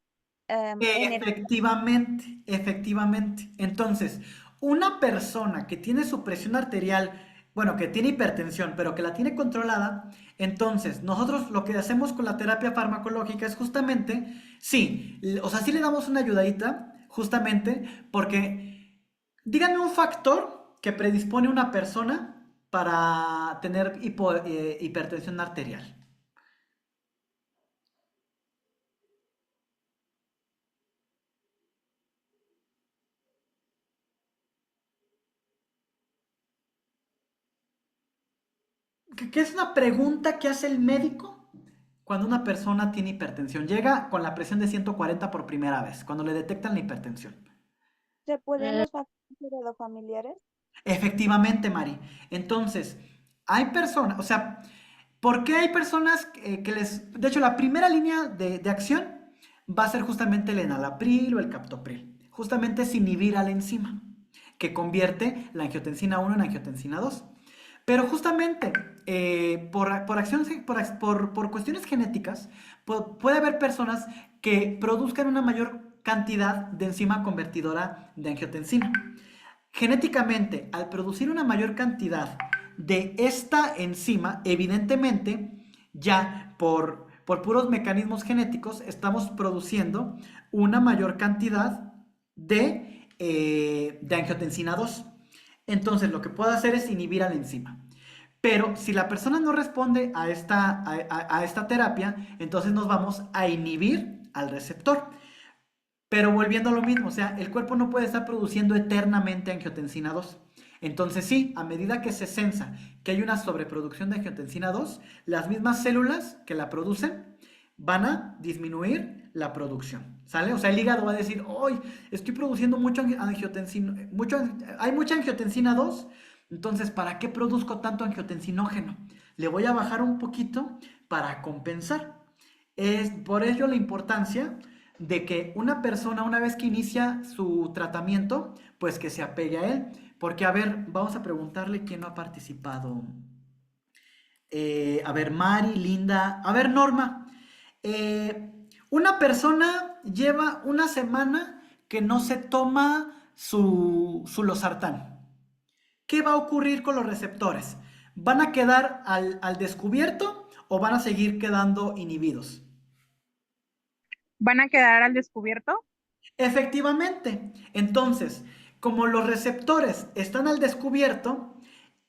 energía. Efectivamente, efectivamente. Entonces, una persona que tiene su presión arterial, bueno, que tiene hipertensión, pero que la tiene controlada, entonces nosotros lo que hacemos con la terapia farmacológica es justamente, sí, o sea, sí le damos una ayudadita, justamente porque, díganme un factor que predispone a una persona para tener hipertensión arterial. ¿Qué es una pregunta que hace el médico cuando una persona tiene hipertensión? Llega con la presión de 140 por primera vez, cuando le detectan la hipertensión. ¿Se pueden Eh, los factores heredofamiliares? Efectivamente, Mari. Entonces, hay personas, o sea, ¿por qué hay personas que les... De hecho, la primera línea de acción va a ser justamente el enalapril o el captopril. Justamente es inhibir a la enzima, que convierte la angiotensina 1 en angiotensina 2. Pero justamente por cuestiones genéticas, puede haber personas que produzcan una mayor cantidad de enzima convertidora de angiotensina. Genéticamente, al producir una mayor cantidad de esta enzima, evidentemente, ya por puros mecanismos genéticos, estamos produciendo una mayor cantidad de angiotensina 2. Entonces, lo que puedo hacer es inhibir a la enzima. Pero si la persona no responde a esta terapia, entonces nos vamos a inhibir al receptor. Pero volviendo a lo mismo, o sea, el cuerpo no puede estar produciendo eternamente angiotensina 2. Entonces sí, a medida que se sensa que hay una sobreproducción de angiotensina 2, las mismas células que la producen van a disminuir la producción, ¿sale? O sea, el hígado va a decir, hoy estoy produciendo mucho angiotensina, hay mucha angiotensina 2, entonces, ¿para qué produzco tanto angiotensinógeno? Le voy a bajar un poquito para compensar. Es por ello la importancia de que una persona, una vez que inicia su tratamiento, pues que se apegue a él. Porque, a ver, vamos a preguntarle quién no ha participado. A ver, Mari, Linda. A ver, Norma. Una persona lleva una semana que no se toma su losartán. ¿Qué va a ocurrir con los receptores? ¿Van a quedar al descubierto o van a seguir quedando inhibidos? ¿Van a quedar al descubierto? Efectivamente. Entonces, como los receptores están al descubierto,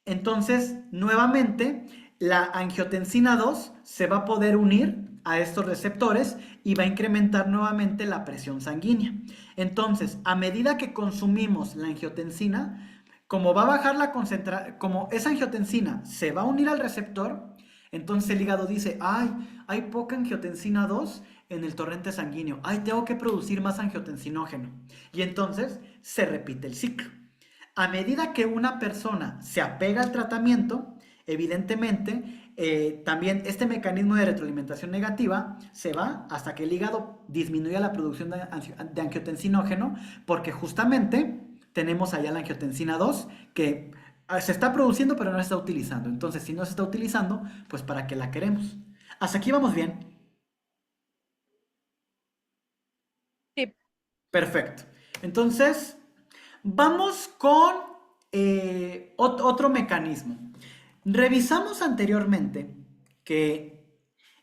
entonces nuevamente la angiotensina 2 se va a poder unir a estos receptores y va a incrementar nuevamente la presión sanguínea. Entonces, a medida que consumimos la angiotensina, como va a bajar la concentración, como esa angiotensina se va a unir al receptor, entonces el hígado dice, ay, hay poca angiotensina 2 en el torrente sanguíneo, ay, tengo que producir más angiotensinógeno. Y entonces se repite el ciclo. A medida que una persona se apega al tratamiento, evidentemente, también este mecanismo de retroalimentación negativa se va hasta que el hígado disminuya la producción de angiotensinógeno, porque justamente tenemos allá la angiotensina 2 que se está produciendo pero no se está utilizando. Entonces, si no se está utilizando, pues ¿para qué la queremos? Hasta aquí vamos bien. Sí. Perfecto. Entonces, vamos con otro mecanismo. Revisamos anteriormente que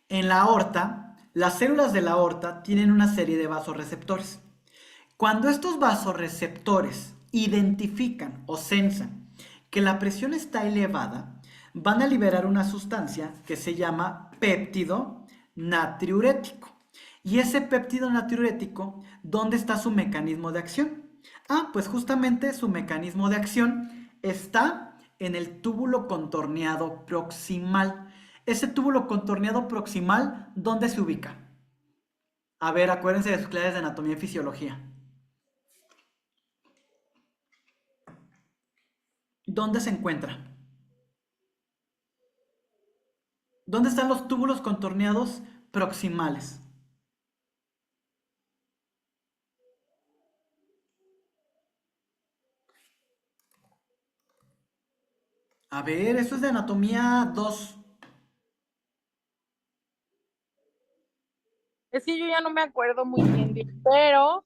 en la aorta, las células de la aorta tienen una serie de vasoreceptores. Cuando estos vasoreceptores identifican o sensan que la presión está elevada, van a liberar una sustancia que se llama péptido natriurético. Y ese péptido natriurético, ¿dónde está su mecanismo de acción? Ah, pues justamente su mecanismo de acción está en el túbulo contorneado proximal. Ese túbulo contorneado proximal, ¿dónde se ubica? A ver, acuérdense de sus clases de anatomía y fisiología. ¿Dónde se encuentra? ¿Dónde están los túbulos contorneados proximales? A ver, eso es de anatomía 2. Es que yo ya no me acuerdo muy bien, pero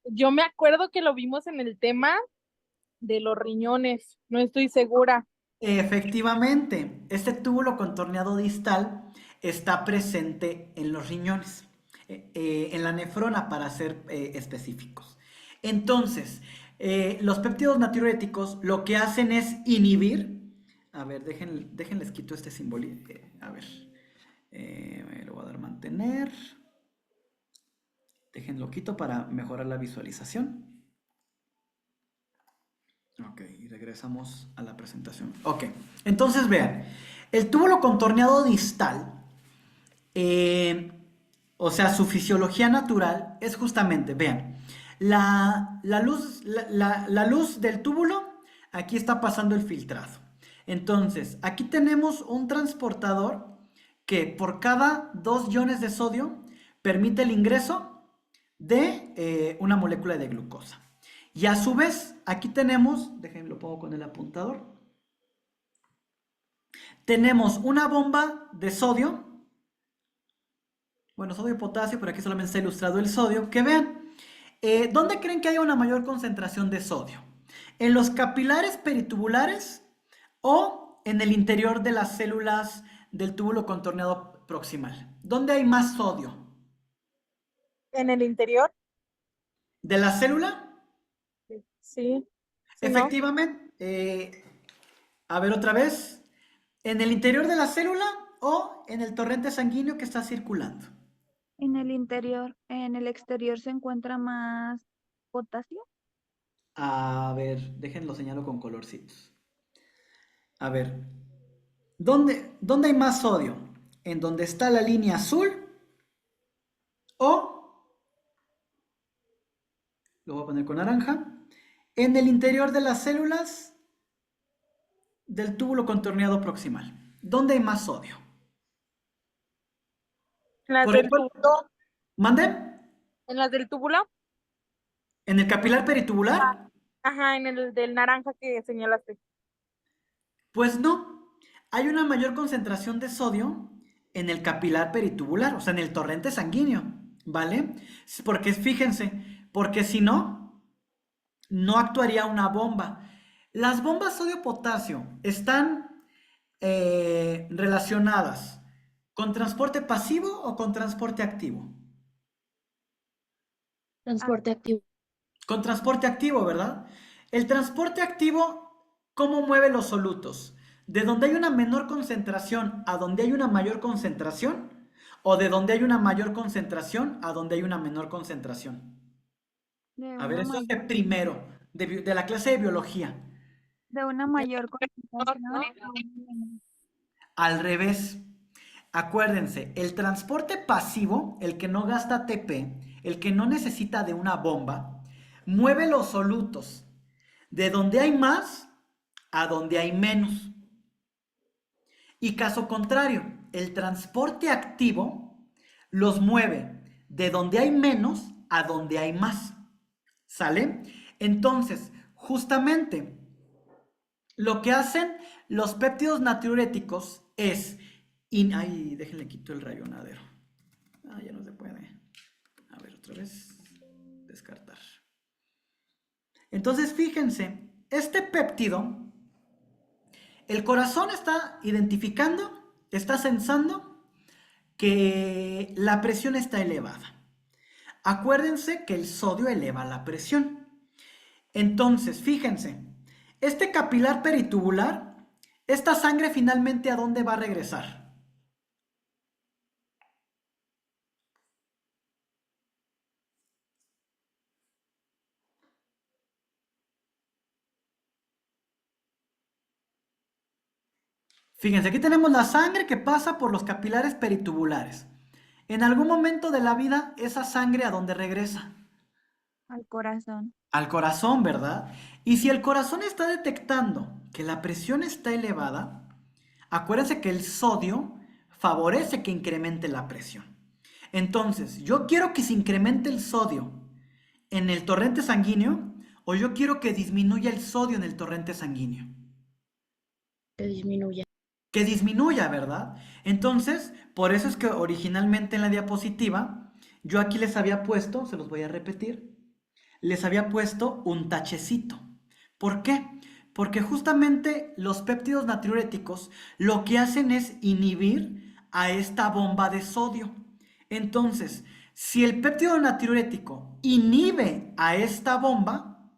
yo me acuerdo que lo vimos en el tema de los riñones, no estoy segura. Efectivamente, este túbulo contorneado distal está presente en los riñones, en la nefrona para ser específicos. Entonces, los péptidos natriuréticos lo que hacen es inhibir. A ver, déjenles quito este simbolito. A ver, lo voy a dar mantener. Déjenlo quito para mejorar la visualización. Ok, y regresamos a la presentación. Ok, entonces vean, el túbulo contorneado distal, o sea, su fisiología natural es justamente, vean, la luz del túbulo, aquí está pasando el filtrado. Entonces, aquí tenemos un transportador que por cada 2 iones de sodio permite el ingreso de una molécula de glucosa. Y a su vez, aquí tenemos, déjenme lo pongo con el apuntador, tenemos una bomba de sodio, bueno, sodio y potasio, pero aquí solamente está ilustrado el sodio, que vean, ¿dónde creen que haya una mayor concentración de sodio? ¿En los capilares peritubulares o en el interior de las células del túbulo contorneado proximal? ¿Dónde hay más sodio? ¿En el interior? ¿De la célula? Sí. ¿Sí, no? Efectivamente. A ver otra vez. ¿En el interior de la célula o en el torrente sanguíneo que está circulando? En el interior, en el exterior se encuentra más potasio. A ver, déjenlo señalo con colorcitos. A ver, ¿dónde hay más sodio? ¿En donde está la línea azul o, lo voy a poner con naranja, en el interior de las células del túbulo contorneado proximal? ¿Dónde hay más sodio? En las Porque, del túbulo, ¿mande? en las del túbulo, ¿En el capilar peritubular? ajá, en el del naranja que señalaste. Pues no. Hay una mayor concentración de sodio en el capilar peritubular, o sea, en el torrente sanguíneo, ¿vale? Porque fíjense, porque si no, no actuaría una bomba. Las bombas sodio-potasio están relacionadas con transporte pasivo o con transporte activo. Transporte activo. Con transporte activo, ¿verdad? El transporte activo, ¿cómo mueve los solutos? ¿De donde hay una menor concentración a donde hay una mayor concentración? ¿O de donde hay una mayor concentración a donde hay una menor concentración? De A ver, una eso es de mayor, primero, de la clase de biología. de una mayor concentración a una menor. Al revés. Acuérdense, el transporte pasivo, el que no gasta ATP, el que no necesita de una bomba, mueve los solutos de donde hay más a donde hay menos. Y caso contrario, el transporte activo los mueve de donde hay menos a donde hay más. ¿Sale? Entonces, justamente, lo que hacen los péptidos natriuréticos es... Ay, déjenle quito el rayonadero. Ah, ya no se puede. A ver, otra vez. Descartar. Entonces, fíjense, este péptido, el corazón está identificando, está sensando que la presión está elevada. Acuérdense que el sodio eleva la presión. Entonces, fíjense, este capilar peritubular, esta sangre finalmente ¿a dónde va a regresar? Fíjense, aquí tenemos la sangre que pasa por los capilares peritubulares. En algún momento de la vida, esa sangre ¿a dónde regresa? Al corazón. Al corazón, ¿verdad? Y si el corazón está detectando que la presión está elevada, acuérdense que el sodio favorece que incremente la presión. Entonces, yo quiero que se incremente el sodio en el torrente sanguíneo o yo quiero que disminuya el sodio en el torrente sanguíneo. Que disminuya. Que disminuya, ¿verdad? Entonces, por eso es que originalmente en la diapositiva, yo aquí les había puesto, se los voy a repetir, les había puesto un tachecito. ¿Por qué? Porque justamente los péptidos natriuréticos lo que hacen es inhibir a esta bomba de sodio. Entonces, si el péptido natriurético inhibe a esta bomba,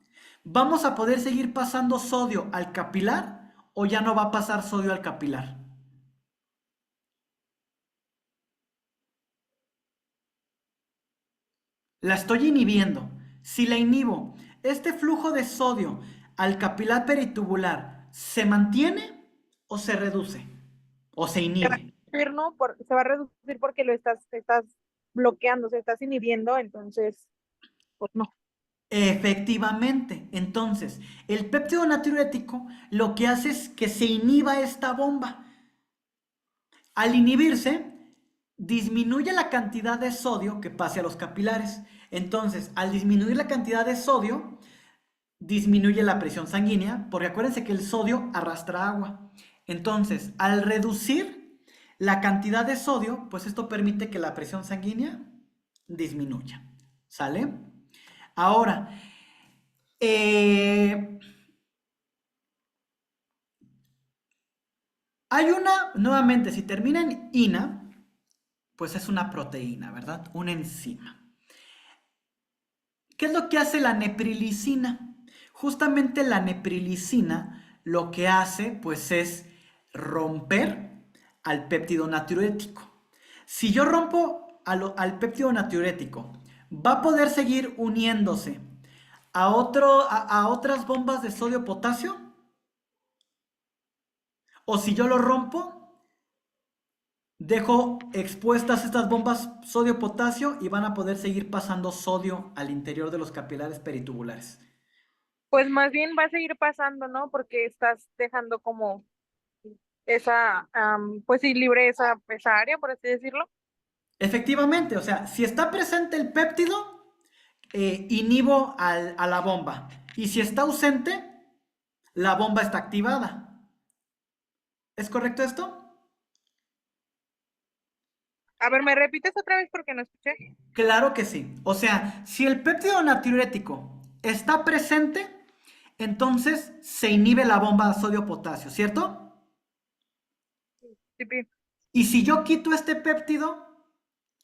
¿vamos a poder seguir pasando sodio al capilar o ya no va a pasar sodio al capilar? La estoy inhibiendo. Si la inhibo, este flujo de sodio al capilar peritubular, ¿se mantiene o se reduce? ¿O se inhibe? ¿No? Se va a reducir porque estás bloqueando, se estás inhibiendo, entonces, pues no. Efectivamente. Entonces, el péptido natriurético lo que hace es que se inhiba esta bomba. Al inhibirse, disminuye la cantidad de sodio que pase a los capilares. Entonces, al disminuir la cantidad de sodio, disminuye la presión sanguínea, porque acuérdense que el sodio arrastra agua. Entonces, al reducir la cantidad de sodio, pues esto permite que la presión sanguínea disminuya. ¿Sale? Ahora, hay una, nuevamente, si termina en ina, pues es una proteína, ¿verdad? Una enzima. ¿Qué es lo que hace la neprilicina? Justamente la neprilicina lo que hace, pues es romper al péptido natriurético. Si yo rompo al péptido natriurético, ¿va a poder seguir uniéndose a otras bombas de sodio-potasio? O si yo lo rompo, dejo expuestas estas bombas sodio-potasio y van a poder seguir pasando sodio al interior de los capilares peritubulares. Pues más bien va a seguir pasando, ¿no? Porque estás dejando como esa, pues sí, libre esa área, por así decirlo. Efectivamente, o sea, si está presente el péptido, inhibo a la bomba. Y si está ausente, la bomba está activada. ¿Es correcto esto? A ver, ¿me repites otra vez porque no escuché? Claro que sí. O sea, si el péptido natriurético está presente, entonces se inhibe la bomba sodio-potasio, ¿cierto? Sí, pi. Y si yo quito este péptido,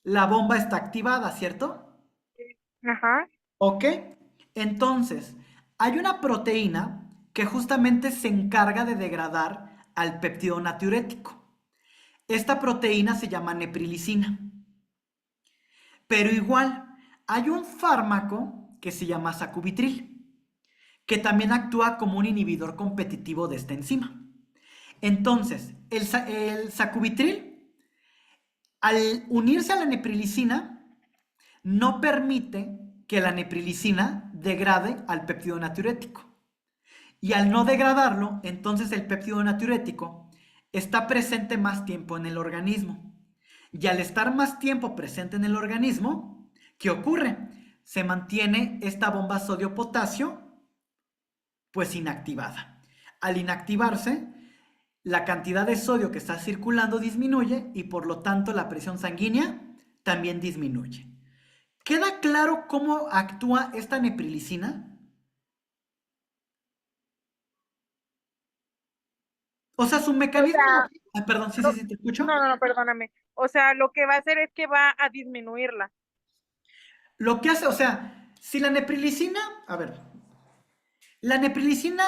la bomba está activada, ¿cierto? Ajá. ¿Ok? Entonces, hay una proteína que justamente se encarga de degradar al péptido natriurético. Esta proteína se llama neprilicina. Pero igual, hay un fármaco que se llama sacubitril, que también actúa como un inhibidor competitivo de esta enzima. Entonces, el sacubitril, al unirse a la neprilicina, no permite que la neprilicina degrade al péptido natriurético. Y al no degradarlo, entonces el péptido natriurético está presente más tiempo en el organismo. Y al estar más tiempo presente en el organismo, ¿qué ocurre? Se mantiene esta bomba sodio-potasio pues inactivada. Al inactivarse, la cantidad de sodio que está circulando disminuye y por lo tanto la presión sanguínea también disminuye. ¿Queda claro cómo actúa esta neprilicina? O sea, su O mecanismo... sea, Ah, perdón, sí, sí, lo- sí, te escucho. no, no, no, perdóname. O sea, lo que va a hacer es que va a disminuirla. Lo que hace, o sea, si la neprilicina... A ver, la neprilicina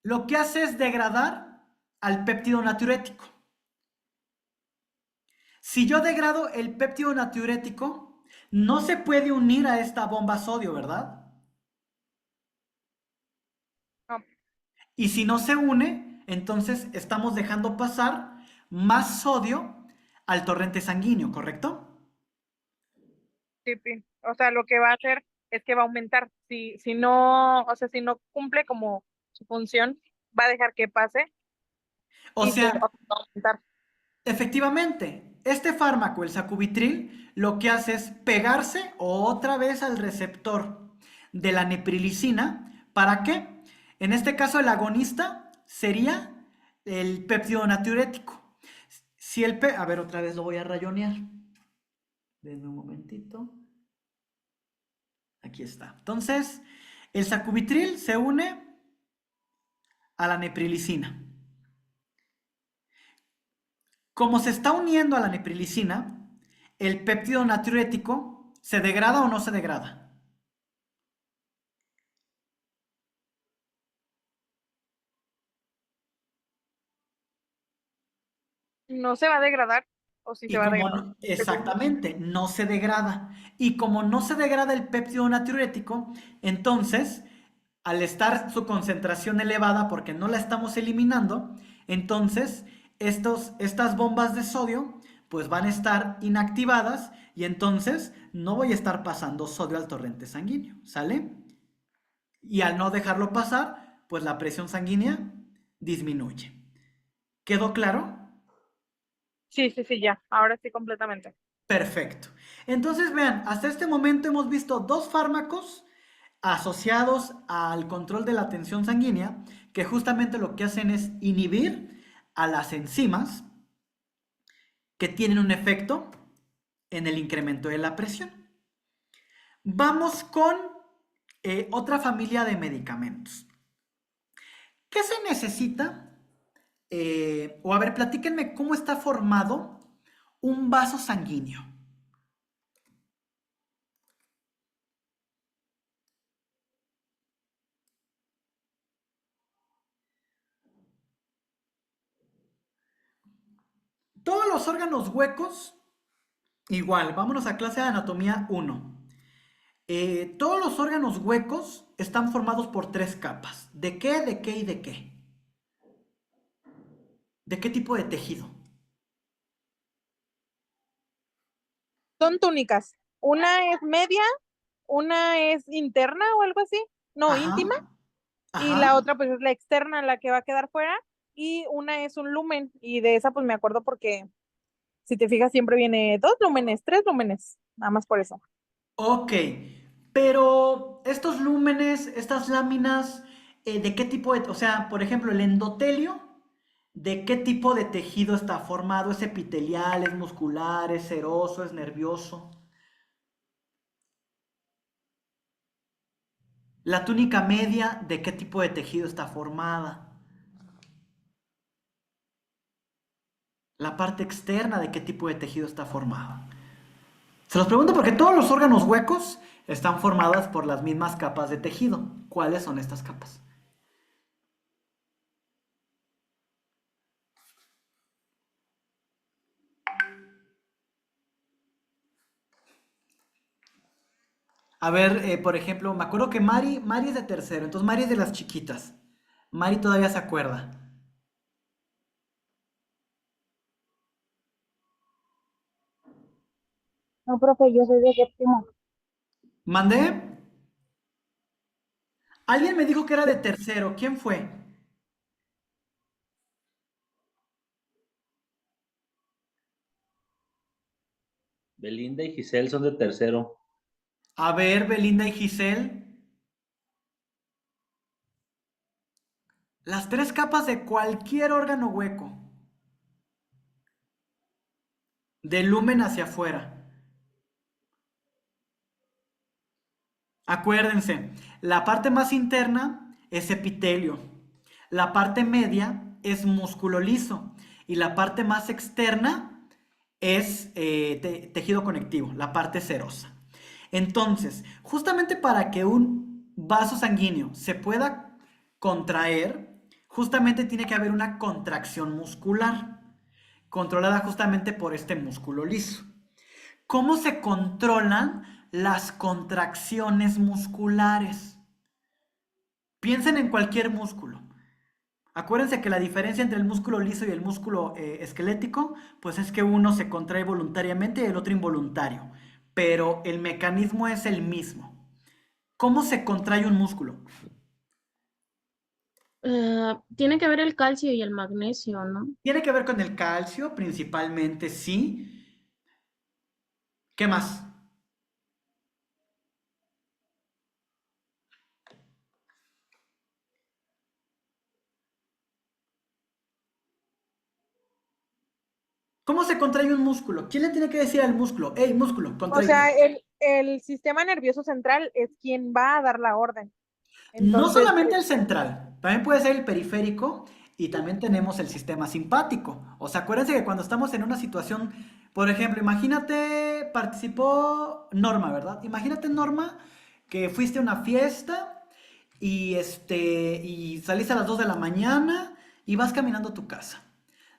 lo que hace es degradar al péptido natriurético. Si yo degrado el péptido natriurético, no se puede unir a esta bomba sodio, ¿verdad? No, Y si no se une, entonces estamos dejando pasar más sodio al torrente sanguíneo, ¿correcto? sí, pi. O sea, lo que va a hacer es que va a aumentar. Si no, o sea, si no cumple como su función, va a dejar que pase O y pues sea, va a aumentar. efectivamente, este fármaco, el sacubitril, lo que hace es pegarse otra vez al receptor de la neprilicina. ¿Para qué? En este caso, el agonista sería el péptido natriurético. Si a ver, otra vez lo voy a rayonear. Denme un momentito. Aquí está. Entonces, el sacubitril se une a la neprilicina. Como se está uniendo a la neprilicina, el péptido natriurético se degrada o no se degrada. No se va a degradar o sí se Y va a como degradar. no, exactamente, no se degrada. Y como no se degrada el péptido natriurético, entonces, al estar su concentración elevada porque no la estamos eliminando, entonces estas bombas de sodio pues van a estar inactivadas y entonces no voy a estar pasando sodio al torrente sanguíneo, ¿sale? Y al no dejarlo pasar, pues la presión sanguínea disminuye. ¿Quedó claro? Sí, sí, sí, ya. Ahora sí, completamente. Perfecto. Entonces, vean, hasta este momento hemos visto dos fármacos asociados al control de la tensión sanguínea, que justamente lo que hacen es inhibir a las enzimas que tienen un efecto en el incremento de la presión. Vamos con otra familia de medicamentos. ¿Qué se necesita? O a ver, platíquenme cómo está formado un vaso sanguíneo. Todos los órganos huecos, igual, vámonos a clase de anatomía 1. Todos los órganos huecos están formados por 3 capas. ¿De qué, de qué y de qué? ¿De qué tipo de tejido? Son túnicas. Una es media, una es interna o algo así, no, Ajá, íntima, y ajá. la otra pues es la externa, la que va a quedar fuera, y una es un lumen, y de esa pues me acuerdo porque si te fijas siempre viene 2 lúmenes, 3 lúmenes, nada más por eso. Ok, pero estos lúmenes, estas láminas, ¿de qué tipo de, o sea, por ejemplo, el endotelio, ¿de qué tipo de tejido está formado? ¿Es epitelial, es muscular, es seroso, es nervioso? La túnica media, ¿de qué tipo de tejido está formada? La parte externa, ¿de qué tipo de tejido está formada? Se los pregunto porque todos los órganos huecos están formados por las mismas capas de tejido. ¿Cuáles son estas capas? A ver, por ejemplo, me acuerdo que Mari es de tercero, entonces Mari es de las chiquitas. Mari todavía se acuerda. No, profe, yo soy de séptimo. ¿Mandé? Alguien me dijo que era de tercero. ¿Quién fue? Belinda y Giselle son de tercero. A ver, Belinda y Giselle. Las 3 capas de cualquier órgano hueco. Del lumen hacia afuera. Acuérdense, la parte más interna es epitelio. La parte media es músculo liso. Y la parte más externa es tejido conectivo, la parte serosa. Entonces, justamente para que un vaso sanguíneo se pueda contraer, justamente tiene que haber una contracción muscular, controlada justamente por este músculo liso. ¿Cómo se controlan las contracciones musculares? Piensen en cualquier músculo. Acuérdense que la diferencia entre el músculo liso y el músculo esquelético, pues es que uno se contrae voluntariamente y el otro involuntario, pero el mecanismo es el mismo. ¿Cómo se contrae un músculo? Tiene que ver el calcio y el magnesio, ¿no? Tiene que ver con el calcio, principalmente, sí. ¿Qué más? ¿Cómo se contrae un músculo? ¿Quién le tiene que decir al músculo? ¡Ey, músculo, O contráete! sea, el sistema nervioso central es quien va a dar la orden. No Entonces, solamente el central, también puede ser el periférico y también tenemos el sistema simpático. O sea, acuérdense que cuando estamos en una situación, por ejemplo, imagínate, participó Norma, ¿verdad? Imagínate, Norma, que fuiste a una fiesta y saliste a las 2 de la mañana y vas caminando a tu casa.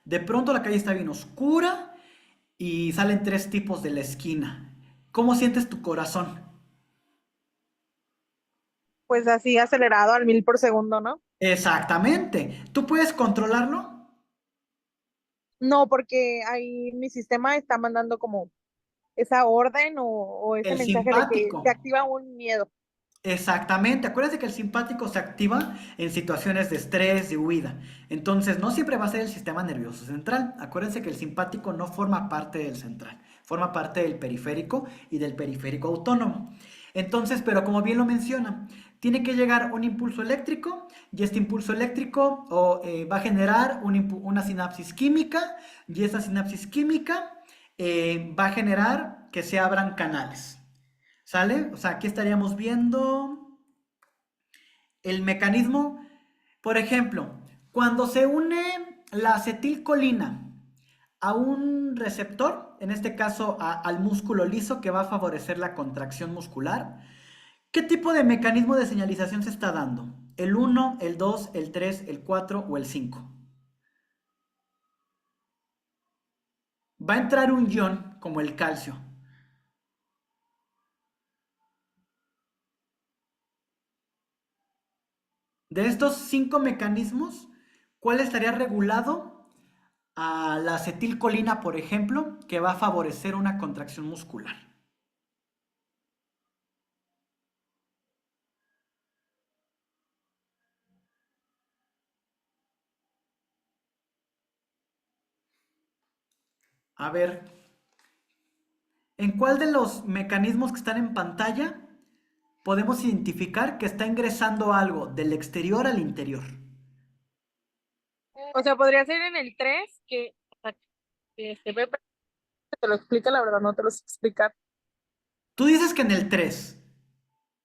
De pronto la calle está bien oscura y salen 3 tipos de la esquina. ¿Cómo sientes tu corazón? pues así acelerado al 1000 por segundo, ¿no? Exactamente. ¿Tú puedes controlarlo? No, porque ahí mi sistema está mandando como esa orden o ese El mensaje de que se simpático. activa un miedo. Exactamente. Acuérdense que el simpático se activa en situaciones de estrés, de huida. Entonces, no siempre va a ser el sistema nervioso central. Acuérdense que el simpático no forma parte del central, forma parte del periférico y del periférico autónomo. Entonces, pero como bien lo menciona, tiene que llegar un impulso eléctrico y este impulso eléctrico va a generar una sinapsis química y esa sinapsis química va a generar que se abran canales. ¿Sale? O sea, aquí estaríamos viendo el mecanismo. Por ejemplo, cuando se une la acetilcolina a un receptor, en este caso al músculo liso que va a favorecer la contracción muscular, ¿qué tipo de mecanismo de señalización se está dando? ¿El 1, el 2, el 3, el 4 o el 5? va a entrar un ion como el calcio. De estos 5 mecanismos, ¿cuál estaría regulado a la acetilcolina, por ejemplo, que va a favorecer una contracción muscular? A ver, ¿en cuál de los mecanismos que están en pantalla podemos identificar que está ingresando algo del exterior al interior? O sea, podría ser en el 3 que, o sea, que se ve, te lo explica, la verdad, no te lo sé explicar. Tú dices que en el 3.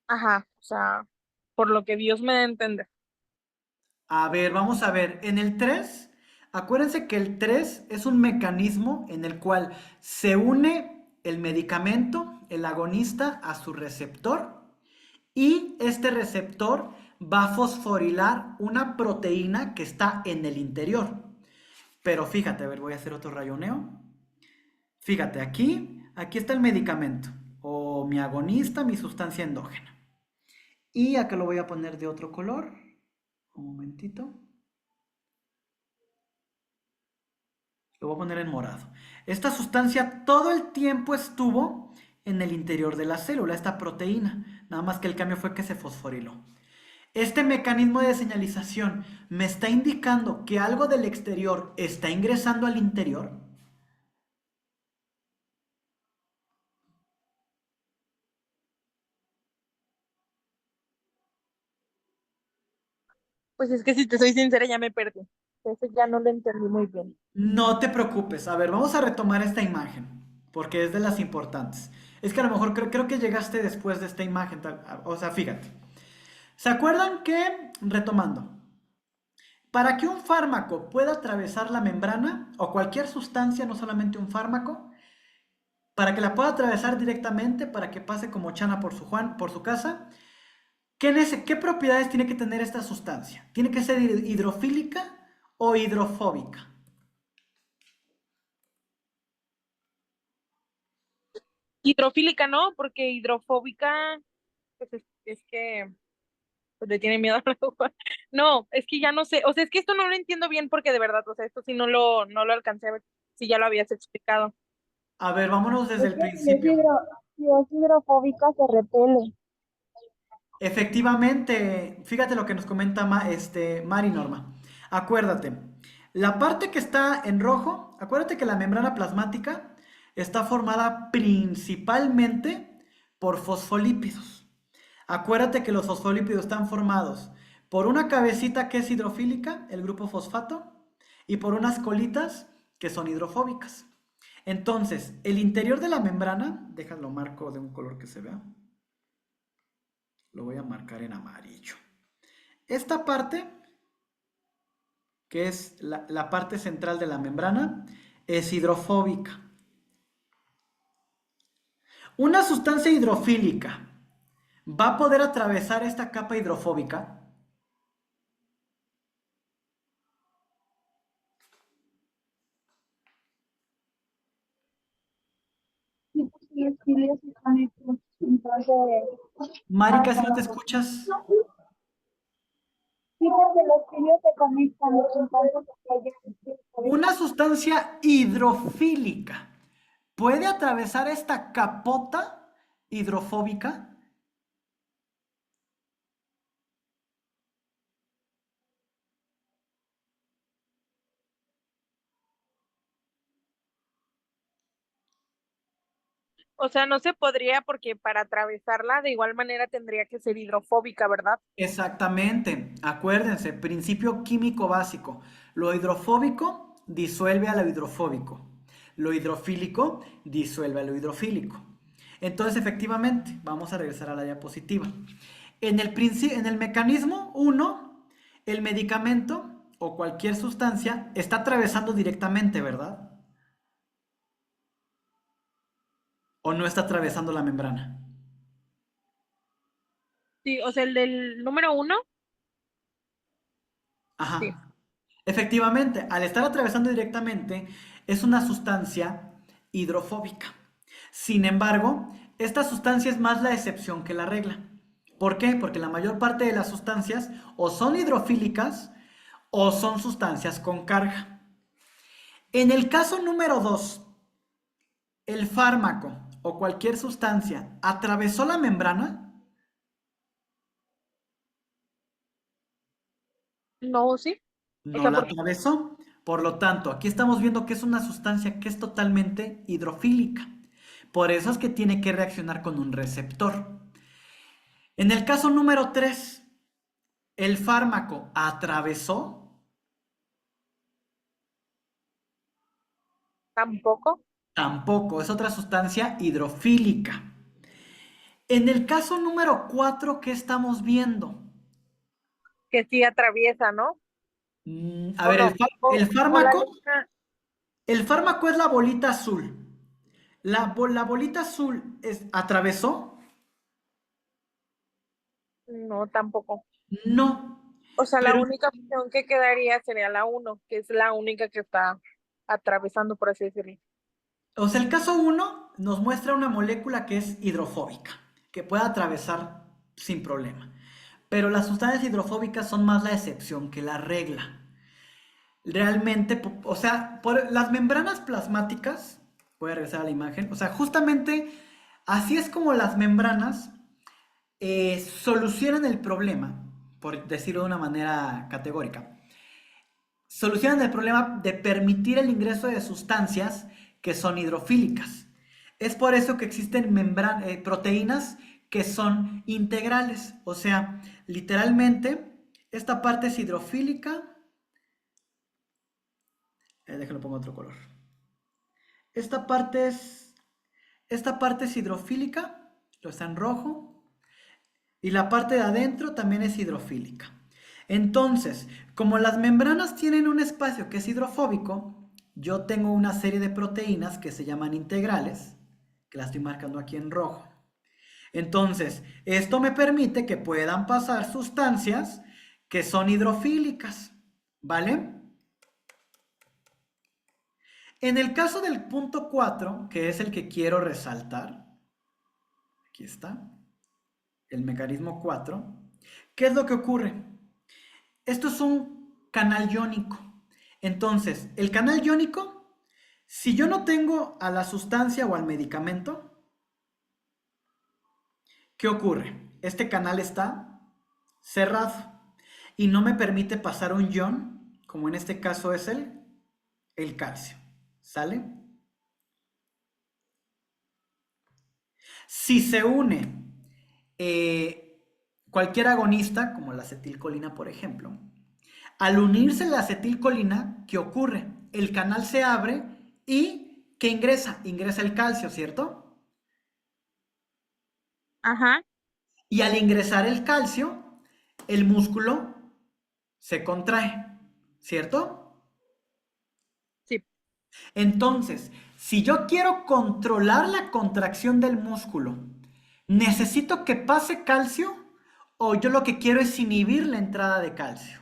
Ajá, o sea, por lo que Dios me da a entender. A ver, vamos a ver. En el 3, acuérdense que el 3 es un mecanismo en el cual se une el medicamento, el agonista, a su receptor y este receptor va a fosforilar una proteína que está en el interior. Pero fíjate, a ver, voy a hacer otro rayoneo. Fíjate, aquí está el medicamento o mi agonista, mi sustancia endógena. Y acá lo voy a poner de otro color. Un momentito. Lo voy a poner en morado. Esta sustancia todo el tiempo estuvo en el interior de la célula, esta proteína. Nada más que el cambio fue que se fosforiló. Este mecanismo de señalización me está indicando que algo del exterior está ingresando al interior. Pues es que si te soy sincera, ya me perdí. Eso ya no lo entendí muy bien. No te preocupes. A ver, vamos a retomar esta imagen, porque es de las importantes. Es que a lo mejor creo que llegaste después de esta imagen. O sea, fíjate. ¿Se acuerdan que, retomando, para que un fármaco pueda atravesar la membrana, o cualquier sustancia, no solamente un fármaco, para que la pueda atravesar directamente, para que pase como Chana por su casa, ¿qué propiedades tiene que tener esta sustancia? ¿Tiene que ser hidrofílica o hidrofóbica? Hidrofílica no, porque hidrofóbica, pues es que pues, le tiene miedo al agua. No, es que ya no sé, o sea, es que esto no lo entiendo bien porque de verdad, o sea, esto sí no lo alcancé a ver, si ya lo habías explicado. A ver, vámonos desde Es el que principio. si es hidrofóbica se repele. Efectivamente, fíjate lo que nos comenta Mari Norma. Acuérdate, la parte que está en rojo, acuérdate que la membrana plasmática está formada principalmente por fosfolípidos. Acuérdate que los fosfolípidos están formados por una cabecita que es hidrofílica, el grupo fosfato, y por unas colitas que son hidrofóbicas. Entonces, el interior de la membrana, déjalo marco de un color que se vea. Lo voy a marcar en amarillo. Esta parte, que es la parte central de la membrana, es hidrofóbica. Una sustancia hidrofílica va a poder atravesar esta capa hidrofóbica. Sí, porque los cilios se conectan. Entonces, Mari, casi no te ajá. escuchas. Sí, porque los cilios se conectan. Entonces, Una sustancia hidrofílica puede atravesar esta capota hidrofóbica. O sea, no se podría porque para atravesarla de igual manera tendría que ser hidrofóbica, ¿verdad? Exactamente, acuérdense, principio químico básico. Lo hidrofóbico disuelve a lo hidrofóbico. Lo hidrofílico disuelve a lo hidrofílico. Entonces, efectivamente, vamos a regresar a la diapositiva. En el mecanismo 1, el medicamento o cualquier sustancia está atravesando directamente, ¿verdad? ¿O no está atravesando la membrana? Sí, o sea, el del número 1, sí. Ajá. Efectivamente, al estar atravesando directamente, es una sustancia hidrofóbica. Sin embargo, esta sustancia es más la excepción que la regla. ¿Por qué? Porque la mayor parte de las sustancias o son hidrofílicas o son sustancias con carga. En el caso número 2, el fármaco o cualquier sustancia atravesó la membrana. No, sí. No sea, la porque atravesó. Por lo tanto, aquí estamos viendo que es una sustancia que es totalmente hidrofílica. Por eso es que tiene que reaccionar con un receptor. En el caso número 3, el fármaco atravesó. tampoco. Tampoco, es otra sustancia hidrofílica. En el caso número 4, ¿qué estamos viendo? Que sí atraviesa, ¿no? A O ver, no. el O la fármaco, letra, el fármaco es la bolita azul. La bolita azul ¿atravesó? no, tampoco. No. O sea, la Pero, única opción que quedaría sería la 1, que es la única que está atravesando, por así decirlo. o sea, el caso 1 nos muestra una molécula que es hidrofóbica, que puede atravesar sin problema. Pero las sustancias hidrofóbicas son más la excepción que la regla. Realmente, o sea, por las membranas plasmáticas, voy a regresar a la imagen, o sea, justamente así es como las membranas solucionan el problema, por decirlo de una manera categórica. Solucionan el problema de permitir el ingreso de sustancias que son hidrofílicas. Es por eso que existen proteínas que son integrales, o sea, literalmente, esta parte es hidrofílica. Déjalo pongo otro color. Esta parte es hidrofílica, lo está en rojo, y la parte de adentro también es hidrofílica. Entonces, como las membranas tienen un espacio que es hidrofóbico, yo tengo una serie de proteínas que se llaman integrales, que las estoy marcando aquí en rojo. Entonces, esto me permite que puedan pasar sustancias que son hidrofílicas, ¿vale? En el caso del punto 4, que es el que quiero resaltar, aquí está, el mecanismo 4, ¿qué es lo que ocurre? Esto es un canal iónico. Entonces, el canal iónico, si yo no tengo a la sustancia o al medicamento, ¿qué ocurre? Este canal está cerrado y no me permite pasar un ion, como en este caso es el calcio. ¿Sale? Si se une cualquier agonista, como la acetilcolina, por ejemplo, al unirse la acetilcolina, ¿qué ocurre? El canal se abre y ¿qué ingresa? Ingresa el calcio, ¿cierto? Ajá. Y al ingresar el calcio, el músculo se contrae, ¿cierto? Sí. Entonces, si yo quiero controlar la contracción del músculo, ¿necesito que pase calcio o yo lo que quiero es inhibir la entrada de calcio?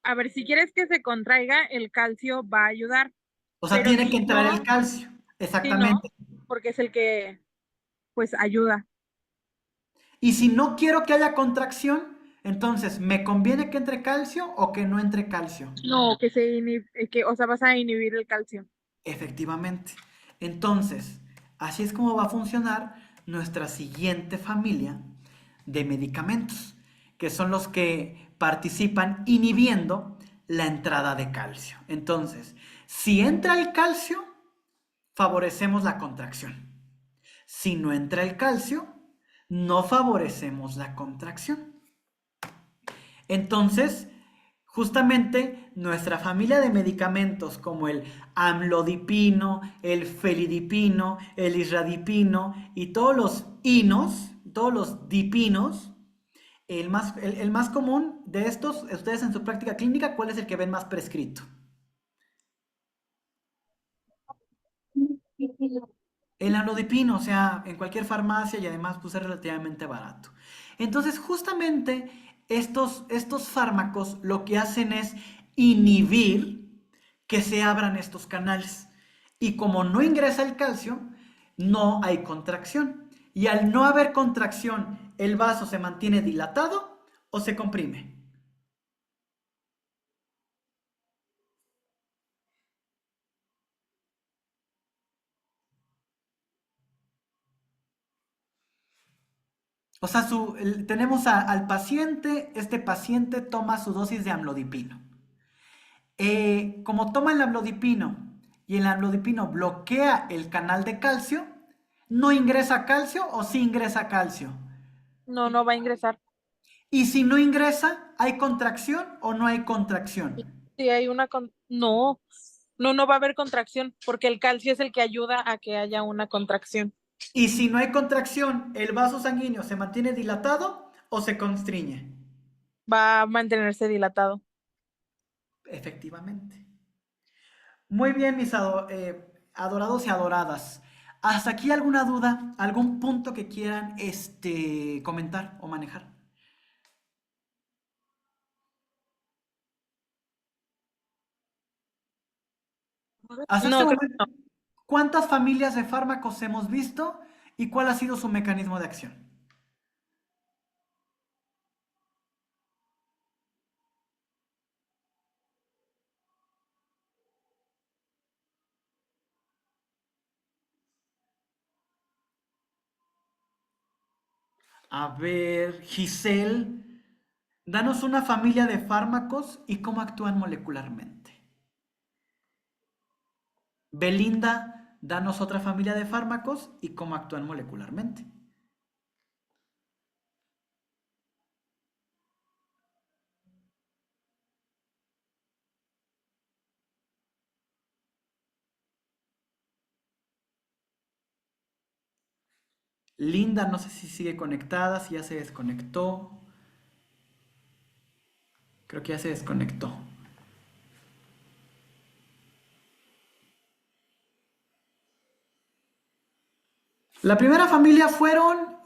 A ver, si quieres que se contraiga, el calcio va a ayudar. O sea, Pero tiene que si entrar el no, calcio. si no, Exactamente. porque es el que, pues, ayuda. Y si no quiero que haya contracción, entonces, ¿me conviene que entre calcio o que no entre calcio? No, que o sea, vas a inhibir el calcio. Efectivamente. Entonces, así es como va a funcionar nuestra siguiente familia de medicamentos, que son los que participan inhibiendo la entrada de calcio. Entonces, si entra el calcio, favorecemos la contracción. Si no entra el calcio, no favorecemos la contracción. Entonces, justamente nuestra familia de medicamentos como el amlodipino, el felidipino, el isradipino y todos los inos, todos los dipinos, el más común de estos, ustedes en su práctica clínica, ¿cuál es el que ven más prescrito? El amlodipino, o sea, en cualquier farmacia y además pues es relativamente barato. Entonces, justamente estos fármacos lo que hacen es inhibir que se abran estos canales. Y como no ingresa el calcio, no hay contracción. Y al no haber contracción, el vaso se mantiene dilatado o se comprime. O sea, tenemos al paciente, este paciente toma su dosis de amlodipino. Como toma el amlodipino y el amlodipino bloquea el canal de calcio, ¿no ingresa calcio o sí ingresa calcio? No, no va a ingresar. Y si no ingresa, ¿hay contracción o no hay contracción? Si hay no, no va a haber contracción, porque el calcio es el que ayuda a que haya una contracción. Y si no hay contracción, ¿el vaso sanguíneo se mantiene dilatado o se constriñe? Va a mantenerse dilatado. Efectivamente. Muy bien, mis adorados y adoradas. ¿Hasta aquí alguna duda, algún punto que quieran comentar o manejar? Hasta este No, creo que momento, ¿cuántas familias de fármacos hemos visto y cuál ha sido su mecanismo de acción? A ver, Giselle, danos una familia de fármacos y cómo actúan molecularmente. Belinda, danos otra familia de fármacos y cómo actúan molecularmente. Linda, no sé si sigue conectada, si ya se desconectó. Creo que ya se desconectó. La primera familia fueron,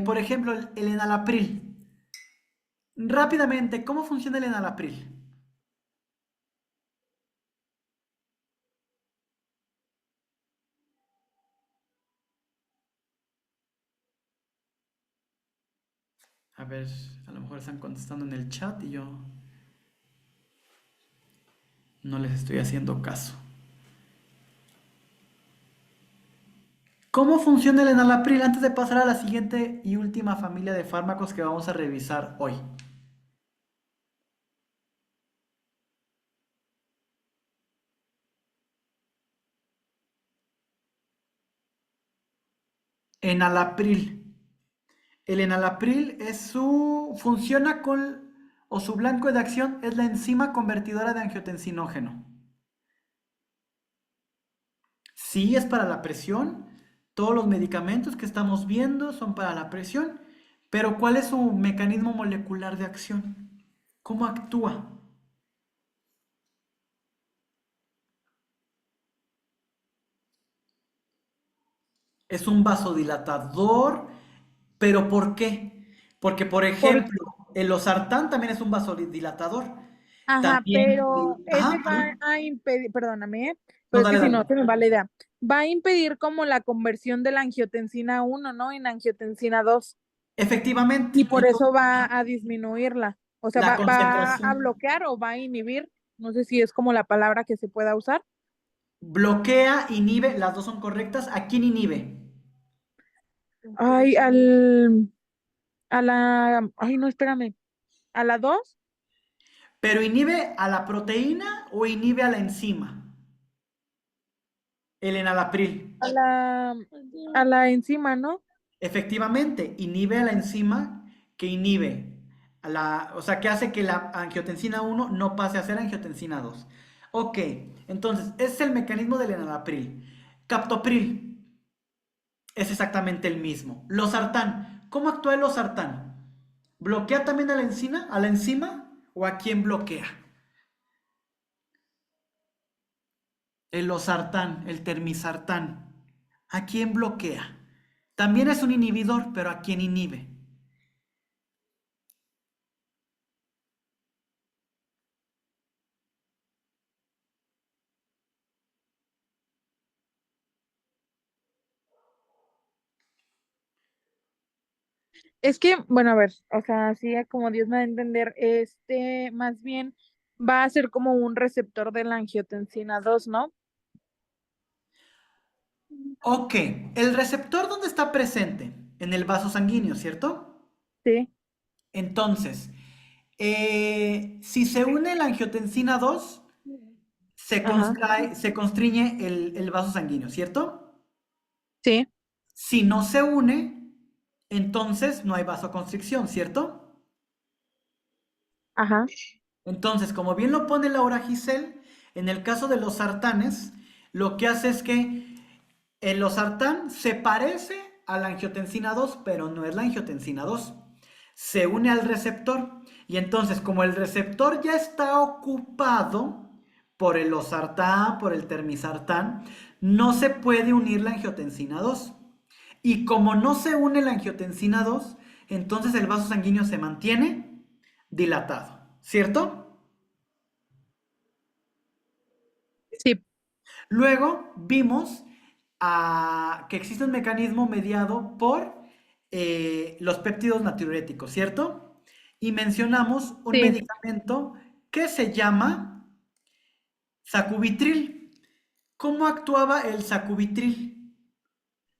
por ejemplo, el enalapril. Rápidamente, ¿cómo funciona el enalapril? A ver, a lo mejor están contestando en el chat y yo no les estoy haciendo caso. ¿Cómo funciona el enalapril antes de pasar a la siguiente y última familia de fármacos que vamos a revisar hoy? Enalapril. El enalapril funciona o su blanco de acción es la enzima convertidora de angiotensinógeno. Sí es para la presión, todos los medicamentos que estamos viendo son para la presión, pero ¿cuál es su mecanismo molecular de acción? ¿Cómo actúa? Es un vasodilatador, pero ¿por qué? Porque, por ejemplo, el losartán también es un vasodilatador. Ajá, También, pero ese va perdón. a impedir, perdóname, No, pero es que dale, si dale. no se me va la idea. Va a impedir como la conversión de la angiotensina 1, ¿no? En angiotensina 2. Efectivamente. Y por Entonces, eso va a disminuirla. O sea, la va a concentración bloquear o va a inhibir. No sé si es como la palabra que se pueda usar. bloquea, inhibe, las dos son correctas. ¿A quién inhibe? Ay, ay, no, espérame. ¿A la 2? ¿Pero inhibe a la proteína o inhibe a la enzima? El enalapril. A la enzima, ¿no? Efectivamente, inhibe a la enzima que inhibe o sea, que hace que la angiotensina 1 no pase a ser angiotensina 2. Ok, entonces, ese es el mecanismo del enalapril. Captopril es exactamente el mismo. Losartán, ¿cómo actúa el losartán? ¿Bloquea también a la enzima o a quién bloquea? El losartán, el termisartán. ¿A quién bloquea? También es un inhibidor, pero ¿a quién inhibe? Es que, bueno, a ver, o sea, así como Dios me da a entender, más bien va a ser como un receptor de la angiotensina 2, ¿no? Ok, el receptor ¿dónde está presente? En el vaso sanguíneo, ¿cierto? Sí. Entonces, si se une la angiotensina 2, Ajá. se constriñe el vaso sanguíneo, ¿cierto? Sí. Si no se une, entonces no hay vasoconstricción, ¿cierto? Ajá. Entonces, como bien lo pone Laura Giselle, en el caso de los sartanes, lo que hace es que el losartán se parece a la angiotensina 2, pero no es la angiotensina 2. Se une al receptor y entonces como el receptor ya está ocupado por el losartán, por el termisartán, no se puede unir la angiotensina 2. Y como no se une la angiotensina 2, entonces el vaso sanguíneo se mantiene dilatado, ¿cierto? Sí. Luego vimos que existe un mecanismo mediado por los péptidos natriuréticos, ¿cierto? Y mencionamos un Sí. medicamento que se llama sacubitril. ¿Cómo actuaba el sacubitril?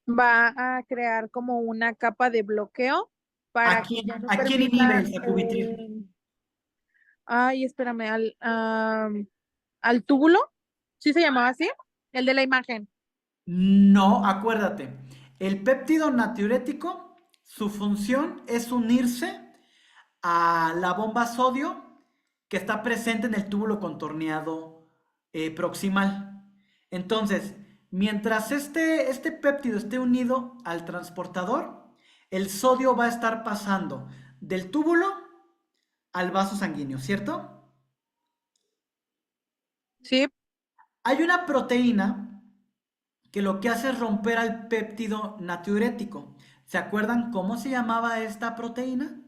Va a crear como una capa de bloqueo para que ya no A quién inhibe permita, el sacubitril? ay, espérame, al túbulo, ¿sí se llamaba así? El de la imagen. No, acuérdate. El péptido natriurético, su función es unirse a la bomba sodio que está presente en el túbulo contorneado proximal. Entonces, mientras este péptido esté unido al transportador, el sodio va a estar pasando del túbulo al vaso sanguíneo, ¿cierto? Sí. Hay una proteína que lo que hace es romper al péptido natriurético. ¿Se acuerdan cómo se llamaba esta proteína?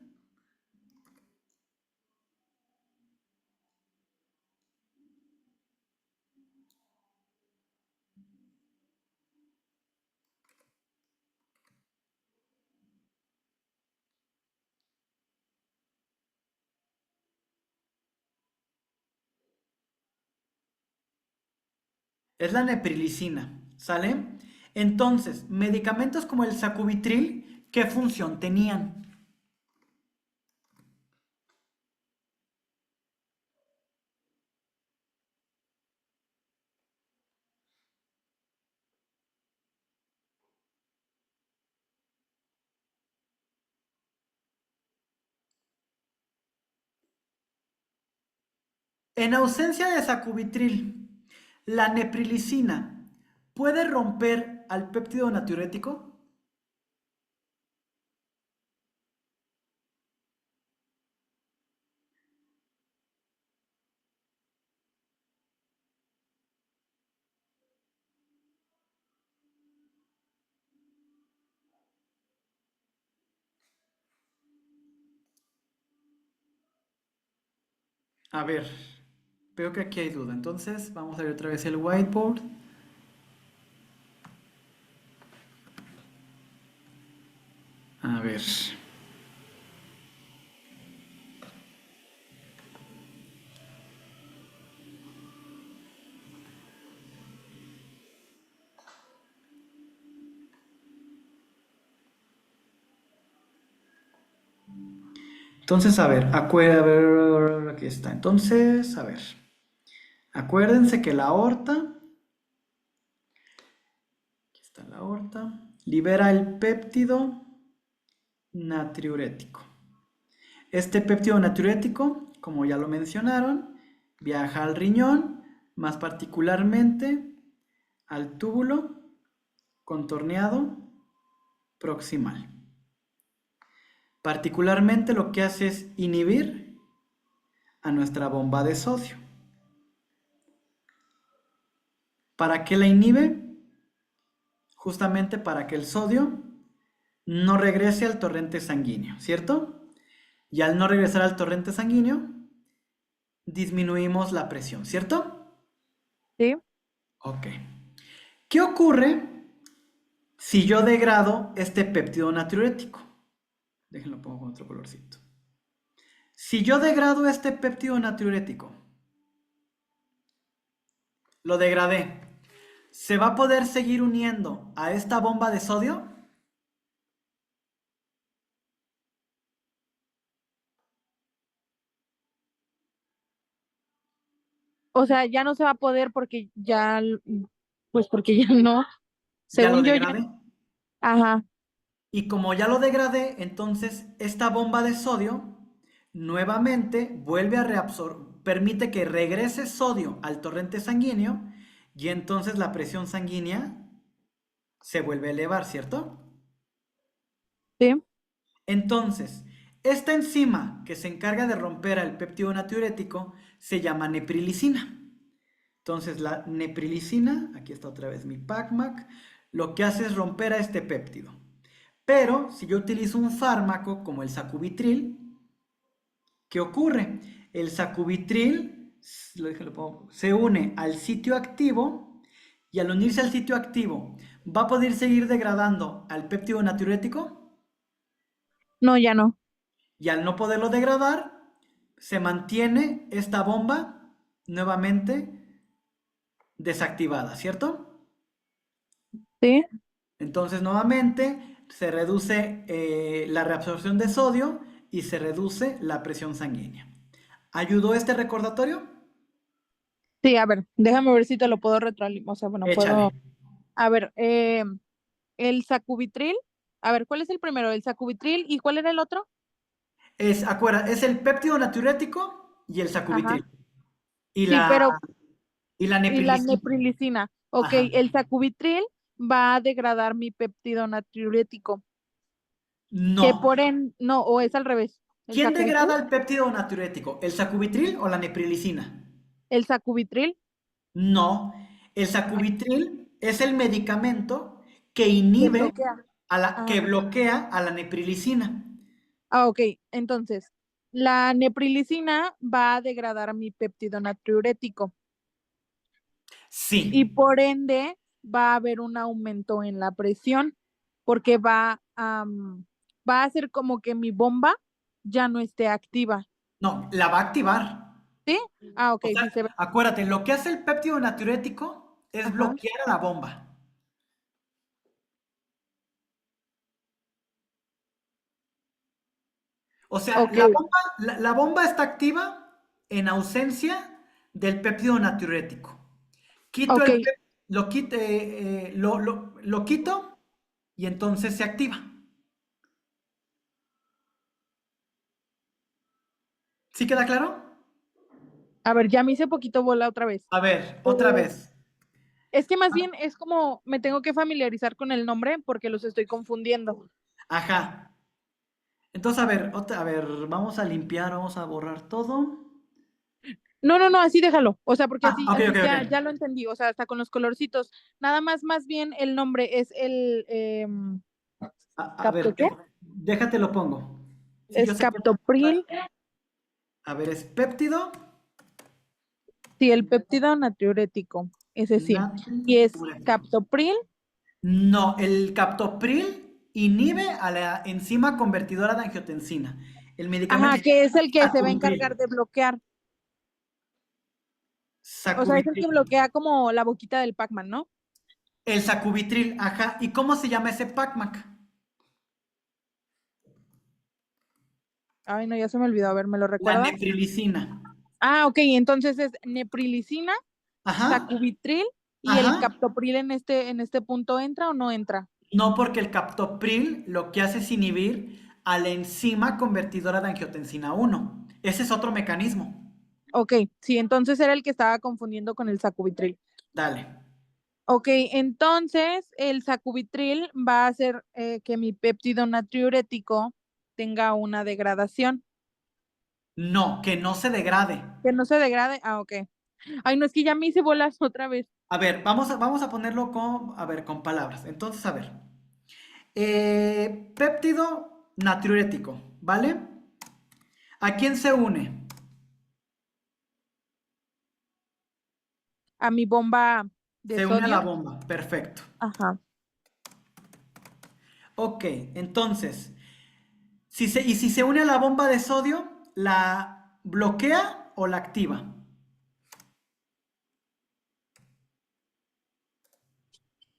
Es la neprilicina, ¿sale? Entonces, medicamentos como el sacubitril, ¿qué función tenían? En ausencia de sacubitril, la neprilicina puede romper al péptido natriurético. A ver, veo que aquí hay duda. Entonces, vamos a ver otra vez el whiteboard. A ver. Entonces, a ver, aquí está. Entonces, a ver. Acuérdense que la aorta, aquí está la aorta, libera el péptido natriurético. Este péptido natriurético, como ya lo mencionaron, viaja al riñón, más particularmente al túbulo contorneado proximal. Particularmente lo que hace es inhibir a nuestra bomba de sodio. ¿Para qué la inhibe? Justamente para que el sodio no regrese al torrente sanguíneo, ¿cierto? Y al no regresar al torrente sanguíneo, disminuimos la presión, ¿cierto? Sí. Ok. ¿Qué ocurre si yo degrado este péptido natriurético? Déjenlo pongo con otro colorcito. Si yo degrado este péptido natriurético, lo degradé, ¿se va a poder seguir uniendo a esta bomba de sodio? O sea, ya no se va a poder porque ya, pues porque ya no, ¿Ya lo según yo ya, degradé? ajá, Y como ya lo degradé, entonces esta bomba de sodio nuevamente vuelve a reabsorber, permite que regrese sodio al torrente sanguíneo y entonces la presión sanguínea se vuelve a elevar, ¿cierto? sí, Entonces, esta enzima que se encarga de romper al péptido natriurético se llama neprilicina. Entonces, la neprilicina, aquí está otra vez mi PACMAC, lo que hace es romper a este péptido. Pero si yo utilizo un fármaco como el sacubitril, ¿qué ocurre? El sacubitril se une al sitio activo y al unirse al sitio activo, ¿va a poder seguir degradando al péptido natriurético? no, ya no, Y al no poderlo degradar, se mantiene esta bomba nuevamente desactivada, ¿cierto? sí, Entonces nuevamente se reduce la reabsorción de sodio y se reduce la presión sanguínea. ¿Ayudó este recordatorio? sí, a ver, déjame ver si te lo puedo retroalimentar, o sea, bueno, Échale. puedo, a ver, el sacubitril, a ver, ¿cuál es el primero? El sacubitril, ¿y cuál era el otro? Es el péptido natriurético y el Ajá, sacubitril. Y sí, la, pero, y la y la neprilicina. neprilicina, ok, Ajá. el sacubitril va a degradar mi péptido natriurético, que No. por en, no, o es al revés, el ¿Quién sacubitril, degrada el péptido natriurético? ¿El sacubitril o la neprilicina? el sacubitril, No. El sacubitril es el medicamento que que inhibe bloquea. que Ah, bloquea a la neprilicina. ok, entonces, la neprilicina va a degradar mi péptido natriurético y Sí. por ende va a haber un aumento en la presión porque va a hacer como que mi bomba ya no esté activa, No, la va a activar. ¿sí? Ah, ok, O sea, sí se ve. acuérdate, lo que hace el péptido natriurético es Ajá, bloquear a la bomba. O sea, ok, la bomba está activa en ausencia del péptido natriurético. Quito ok, lo quito y entonces se activa. ¿Sí queda claro? a ver, ya me hice poquito bola otra vez. A ver, otra vez. Es que más bien es como me tengo que familiarizar con el nombre porque los estoy confundiendo. Ajá. Entonces, a ver, vamos a limpiar, vamos a borrar todo. No, no, no, así déjalo. O sea, porque así, Ok, así ok, ok. ya lo entendí. O sea, hasta con los colorcitos. Nada más bien el nombre es el A ver, ¿capto qué? déjate lo pongo. Sí, yo Es sé que. captopril. A ver, es péptido Sí, el péptido natriurético. Ese sí. Y es natriurético. captopril. No, el captopril inhibe a la enzima convertidora de angiotensina. El medicamento Ajá, se que es llama el que se va a encargar sacubitril. de bloquear. O sea, es el que Sacubitril. bloquea como la boquita del Pac-Man, ¿no? El sacubitril, ajá. ¿Y cómo se llama ese PACMAC? Ay, no, ya se me olvidó. A ver, ¿me lo La recuerdas? neprilicina. Ah, ok, entonces es neprilicina, Ajá, sacubitril y el ajá. captopril en este punto entra o no entra. No, porque el captopril lo que hace es inhibir a la enzima convertidora de angiotensina 1. Ese es otro mecanismo. Ok, sí, entonces era el que estaba confundiendo con el sacubitril. Dale. Ok, entonces el sacubitril va a hacer que mi péptido natriurético tenga una degradación, No, que no se degrade. que no se degrade. Ah, ok. Ay, no, es que ya me hice bolas otra vez. A ver, vamos a ponerlo con palabras. Entonces, a ver. Péptido natriurético, ¿vale? ¿A quién se une? A mi bomba de Se une a la sodio. bomba. Perfecto. Ajá. Ok, entonces, Y si se une a la bomba de sodio, ¿la bloquea o la activa?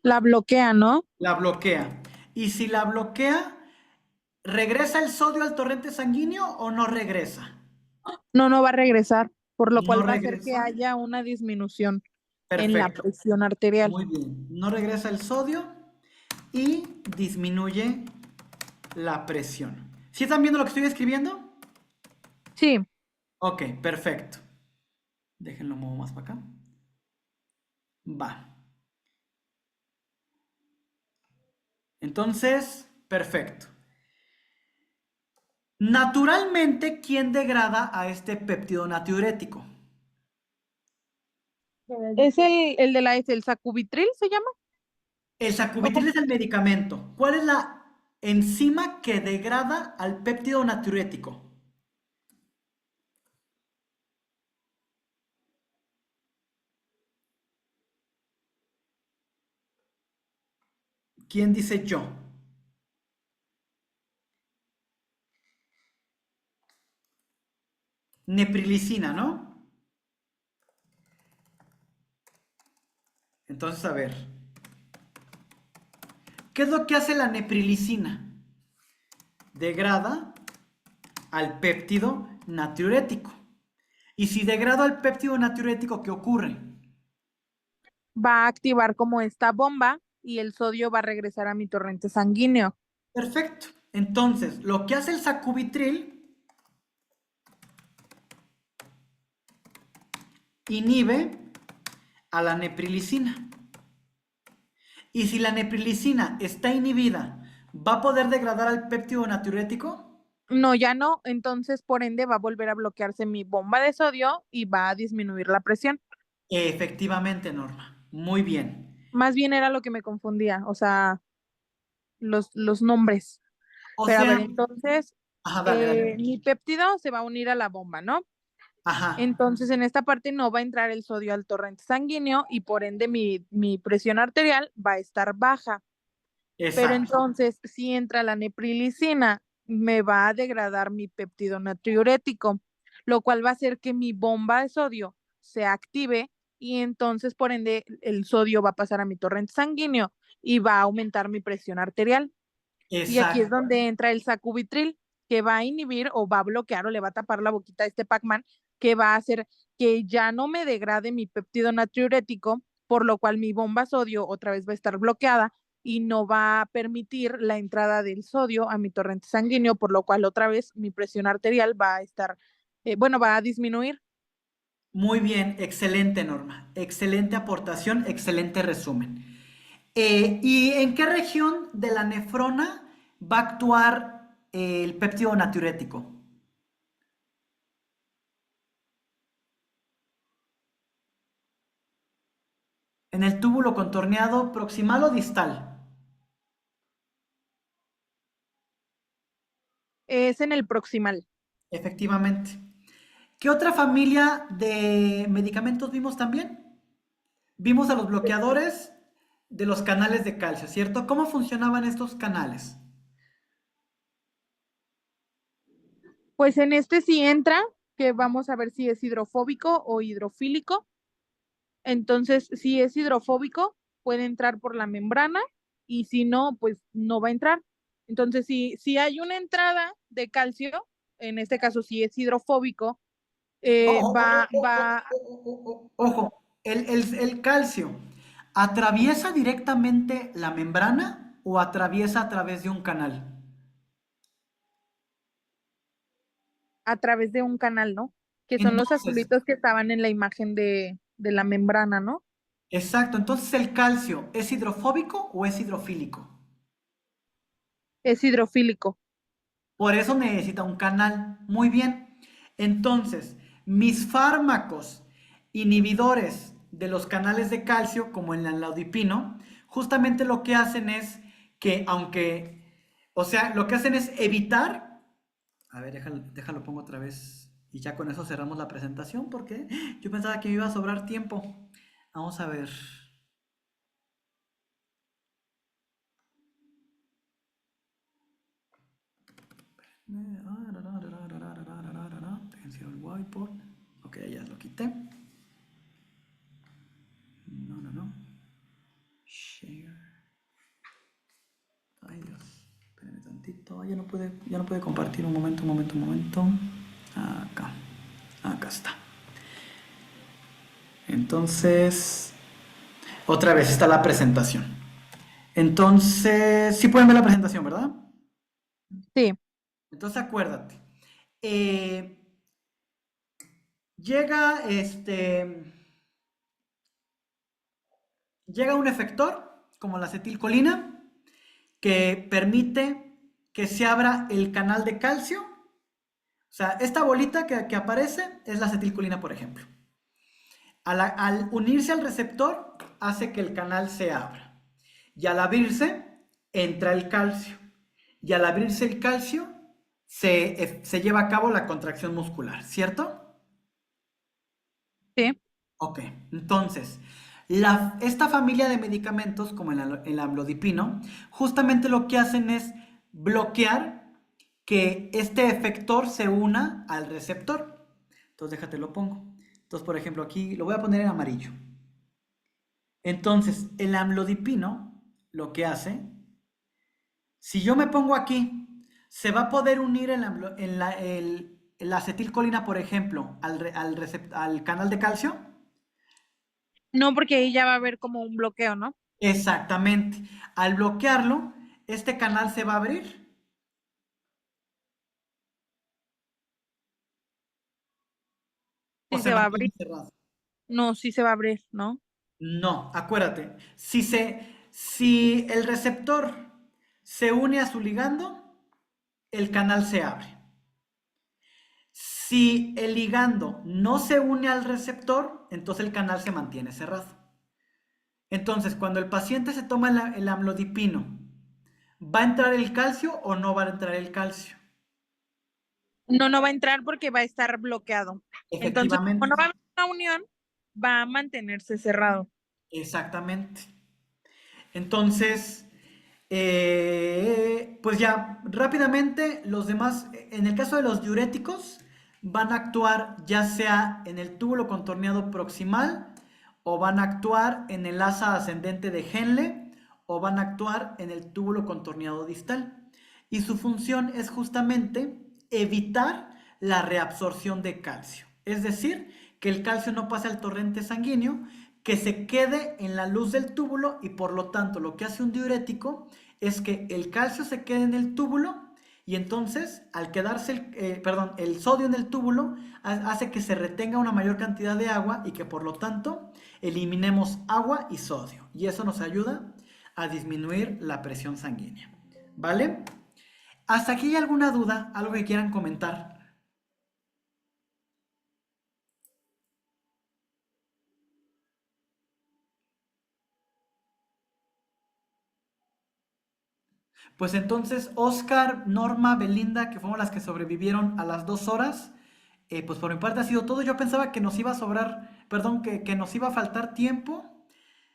La bloquea, ¿no? La bloquea. Y si la bloquea, ¿regresa el sodio al torrente sanguíneo o no regresa? No, no va a regresar, por lo No cual va a hacer que regresa. haya una disminución en la Perfecto. presión arterial. Muy bien. No regresa el sodio y disminuye la presión. ¿Sí están viendo lo que estoy escribiendo? Sí, Ok, perfecto. Déjenlo muevo más para acá. Va. Entonces, perfecto. Naturalmente, ¿quién degrada a este péptido natriurético? es el de el sacubitril, ¿se llama? El ¿O sacubitril cómo? es el medicamento. ¿Cuál es la enzima que degrada al péptido natriurético? ¿Quién dice yo? Neprilicina, ¿no? Entonces, a ver. ¿Qué es lo que hace la neprilicina? Degrada al péptido natriurético. Y si degrado al péptido natriurético, ¿qué ocurre? Va a activar como esta bomba y el sodio va a regresar a mi torrente sanguíneo. Perfecto. Entonces, lo que hace el sacubitril inhibe a la neprilicina. Y si la neprilicina está inhibida, ¿va a poder degradar al péptido natriurético? No, ya no, entonces por ende va a volver a bloquearse mi bomba de sodio y va a disminuir la presión. Efectivamente, Norma. Muy bien. Más bien era lo que me confundía, o sea, los nombres. O Pero a ver, sea, entonces, ajá, dale, dale. mi péptido se va a unir a la bomba, ¿no? Ajá, Entonces, en esta parte no va a entrar el sodio al torrente sanguíneo y por ende mi presión arterial va a estar baja. Pero exacto. entonces, si entra la neprilicina, me va a degradar mi péptido natriurético, lo cual va a hacer que mi bomba de sodio se active y entonces, por ende, el sodio va a pasar a mi torrente sanguíneo y va a aumentar mi presión arterial. Y aquí es Exacto. donde entra el sacubitril, que va a inhibir o va a bloquear o le va a tapar la boquita a este Pac-Man, que va a hacer que ya no me degrade mi péptido natriurético, por lo cual mi bomba sodio otra vez va a estar bloqueada y no va a permitir la entrada del sodio a mi torrente sanguíneo, por lo cual otra vez mi presión arterial va a estar, bueno, va a disminuir. Muy bien, excelente, Norma. Excelente aportación, excelente resumen. ¿Y en qué región de la nefrona va a actuar el péptido natriurético? ¿En el túbulo contorneado proximal o distal? Es en el proximal. Efectivamente. ¿Qué otra familia de medicamentos vimos también? Vimos a los bloqueadores de los canales de calcio, ¿cierto? ¿Cómo funcionaban estos canales? Pues en este sí entra, que vamos a ver si es hidrofóbico o hidrofílico. Entonces, si es hidrofóbico, puede entrar por la membrana y si no, pues no va a entrar. Entonces, si hay una entrada de calcio, en este caso si es hidrofóbico, Ojo, va, ojo, va ojo, el calcio, ¿atraviesa directamente la membrana o atraviesa a través de un canal? a través de un canal, ¿no? Que son los Entonces, azulitos que estaban en la imagen de la membrana, ¿no? exacto, entonces el calcio, ¿es hidrofóbico o es hidrofílico? Es hidrofílico. Por eso necesita un canal. Muy bien. Entonces, mis fármacos inhibidores de los canales de calcio, como el anlaudipino, justamente lo que hacen es que, o sea, lo que hacen es evitar. A ver, déjalo pongo otra vez. Y ya con eso cerramos la presentación, porque yo pensaba que me iba a sobrar tiempo. Vamos a ver. Déjense ir al whiteboard. Ok, ya lo quité. No. Share. Ay, Dios. Espérenme tantito. Ya no puede compartir. Un momento. Acá está. Entonces, otra vez está la presentación. Entonces, sí pueden ver la presentación, ¿verdad? Sí. Entonces, acuérdate. Llega un efector, como la acetilcolina, que permite que se abra el canal de calcio. O sea, esta bolita que aparece es la acetilcolina, por ejemplo. Al unirse al receptor, hace que el canal se abra. Y al abrirse, entra el calcio. Y al abrirse el calcio, se lleva a cabo la contracción muscular, ¿cierto? Sí. Ok, entonces, esta familia de medicamentos, como el amlodipino, justamente lo que hacen es bloquear que este efector se una al receptor. Entonces, déjate lo pongo. Entonces, por ejemplo, aquí lo voy a poner en amarillo. Entonces, el amlodipino lo que hace, si yo me pongo aquí, se va a poder unir la acetilcolina, por ejemplo, al canal de calcio. No, porque ahí ya va a haber como un bloqueo, ¿no? Exactamente. Al bloquearlo, este canal se va a abrir. ¿O Sí se se va a mantiene abrir. cerrado? No, sí se va a abrir, ¿no? No, acuérdate. Si el receptor se une a su ligando, el canal se abre. Si el ligando no se une al receptor, entonces el canal se mantiene cerrado. Entonces, cuando el paciente se toma el amlodipino, ¿va a entrar el calcio o no va a entrar el calcio? No, no va a entrar porque va a estar bloqueado. Entonces, como no Efectivamente, va a haber una unión, va a mantenerse cerrado. exactamente. Entonces, pues ya, rápidamente, los demás, en el caso de los diuréticos, van a actuar ya sea en el túbulo contorneado proximal, o van a actuar en el asa ascendente de Henle, o van a actuar en el túbulo contorneado distal. Y su función es justamente evitar la reabsorción de calcio. Es decir, que el calcio no pase al torrente sanguíneo, que se quede en la luz del túbulo, y por lo tanto lo que hace un diurético es que el calcio se quede en el túbulo, y entonces al quedarse el sodio en el túbulo hace que se retenga una mayor cantidad de agua y que por lo tanto eliminemos agua y sodio, y eso nos ayuda a disminuir la presión sanguínea. ¿Vale? ¿Hasta aquí hay alguna duda? ¿Algo que quieran comentar? Pues entonces, Oscar, Norma, Belinda, que fueron las que sobrevivieron a las 2 horas, pues por mi parte ha sido todo. Yo pensaba que nos iba a sobrar, perdón, que nos iba a faltar tiempo.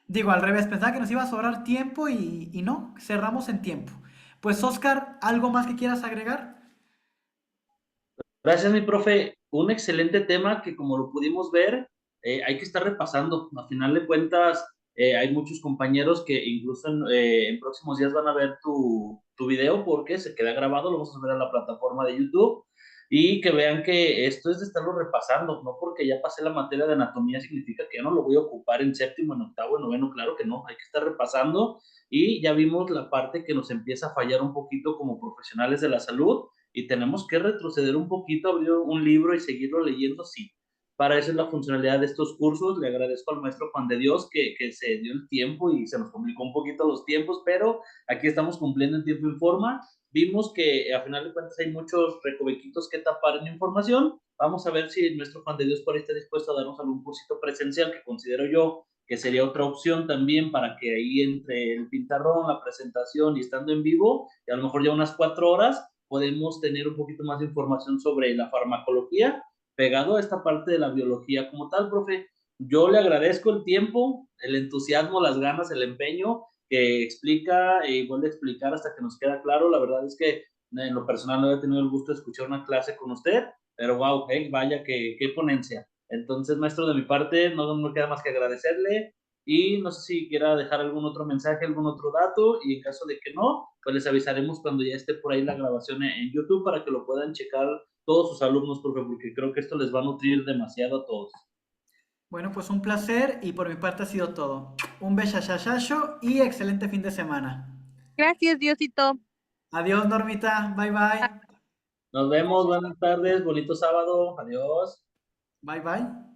Digo, al revés, pensaba que nos iba a sobrar tiempo y no, cerramos en tiempo. Pues Oscar, ¿algo más que quieras agregar? Gracias, mi profe. Un excelente tema que, como lo pudimos ver, hay que estar repasando. A final de cuentas, hay muchos compañeros que incluso en próximos días van a ver tu video porque se queda grabado, lo vamos a subir a la plataforma de YouTube y que vean que esto es de estarlo repasando, no porque ya pasé la materia de anatomía significa que ya no lo voy a ocupar en séptimo, en octavo, en noveno, claro que no, hay que estar repasando y ya vimos la parte que nos empieza a fallar un poquito como profesionales de la salud y tenemos que retroceder un poquito, abrir un libro y seguirlo leyendo, sí. Para eso es la funcionalidad de estos cursos. Le agradezco al maestro Juan de Dios que se dio el tiempo y se nos complicó un poquito los tiempos, pero aquí estamos cumpliendo en tiempo y forma. Vimos que a final de cuentas hay muchos recovequitos que tapar en información. Vamos a ver si nuestro Juan de Dios por ahí está dispuesto a darnos algún cursito presencial que considero yo que sería otra opción también para que ahí entre el pintarrón, la presentación y estando en vivo, y a lo mejor ya unas 4 horas, podemos tener un poquito más de información sobre la farmacología pegado a esta parte de la biología como tal, profe. Yo le agradezco el tiempo, el entusiasmo, las ganas, el empeño que explica y vuelve a explicar hasta que nos queda claro. La verdad es que En lo personal no había tenido el gusto de escuchar una clase con usted, pero wow, vaya qué ponencia. Entonces, maestro, de mi parte, no me queda más que agradecerle y no sé si quiera dejar algún otro mensaje, algún otro dato, y en caso de que no, pues les avisaremos cuando ya esté por ahí la grabación en YouTube para que lo puedan checar todos sus alumnos, profe, porque creo que esto les va a nutrir demasiado a todos. Bueno, pues un placer y por mi parte ha sido todo. Un besachachacho y excelente fin de semana. Gracias, Diosito. Adiós, Normita. Bye bye. Nos vemos, buenas tardes, bonito sábado, adiós. Bye bye.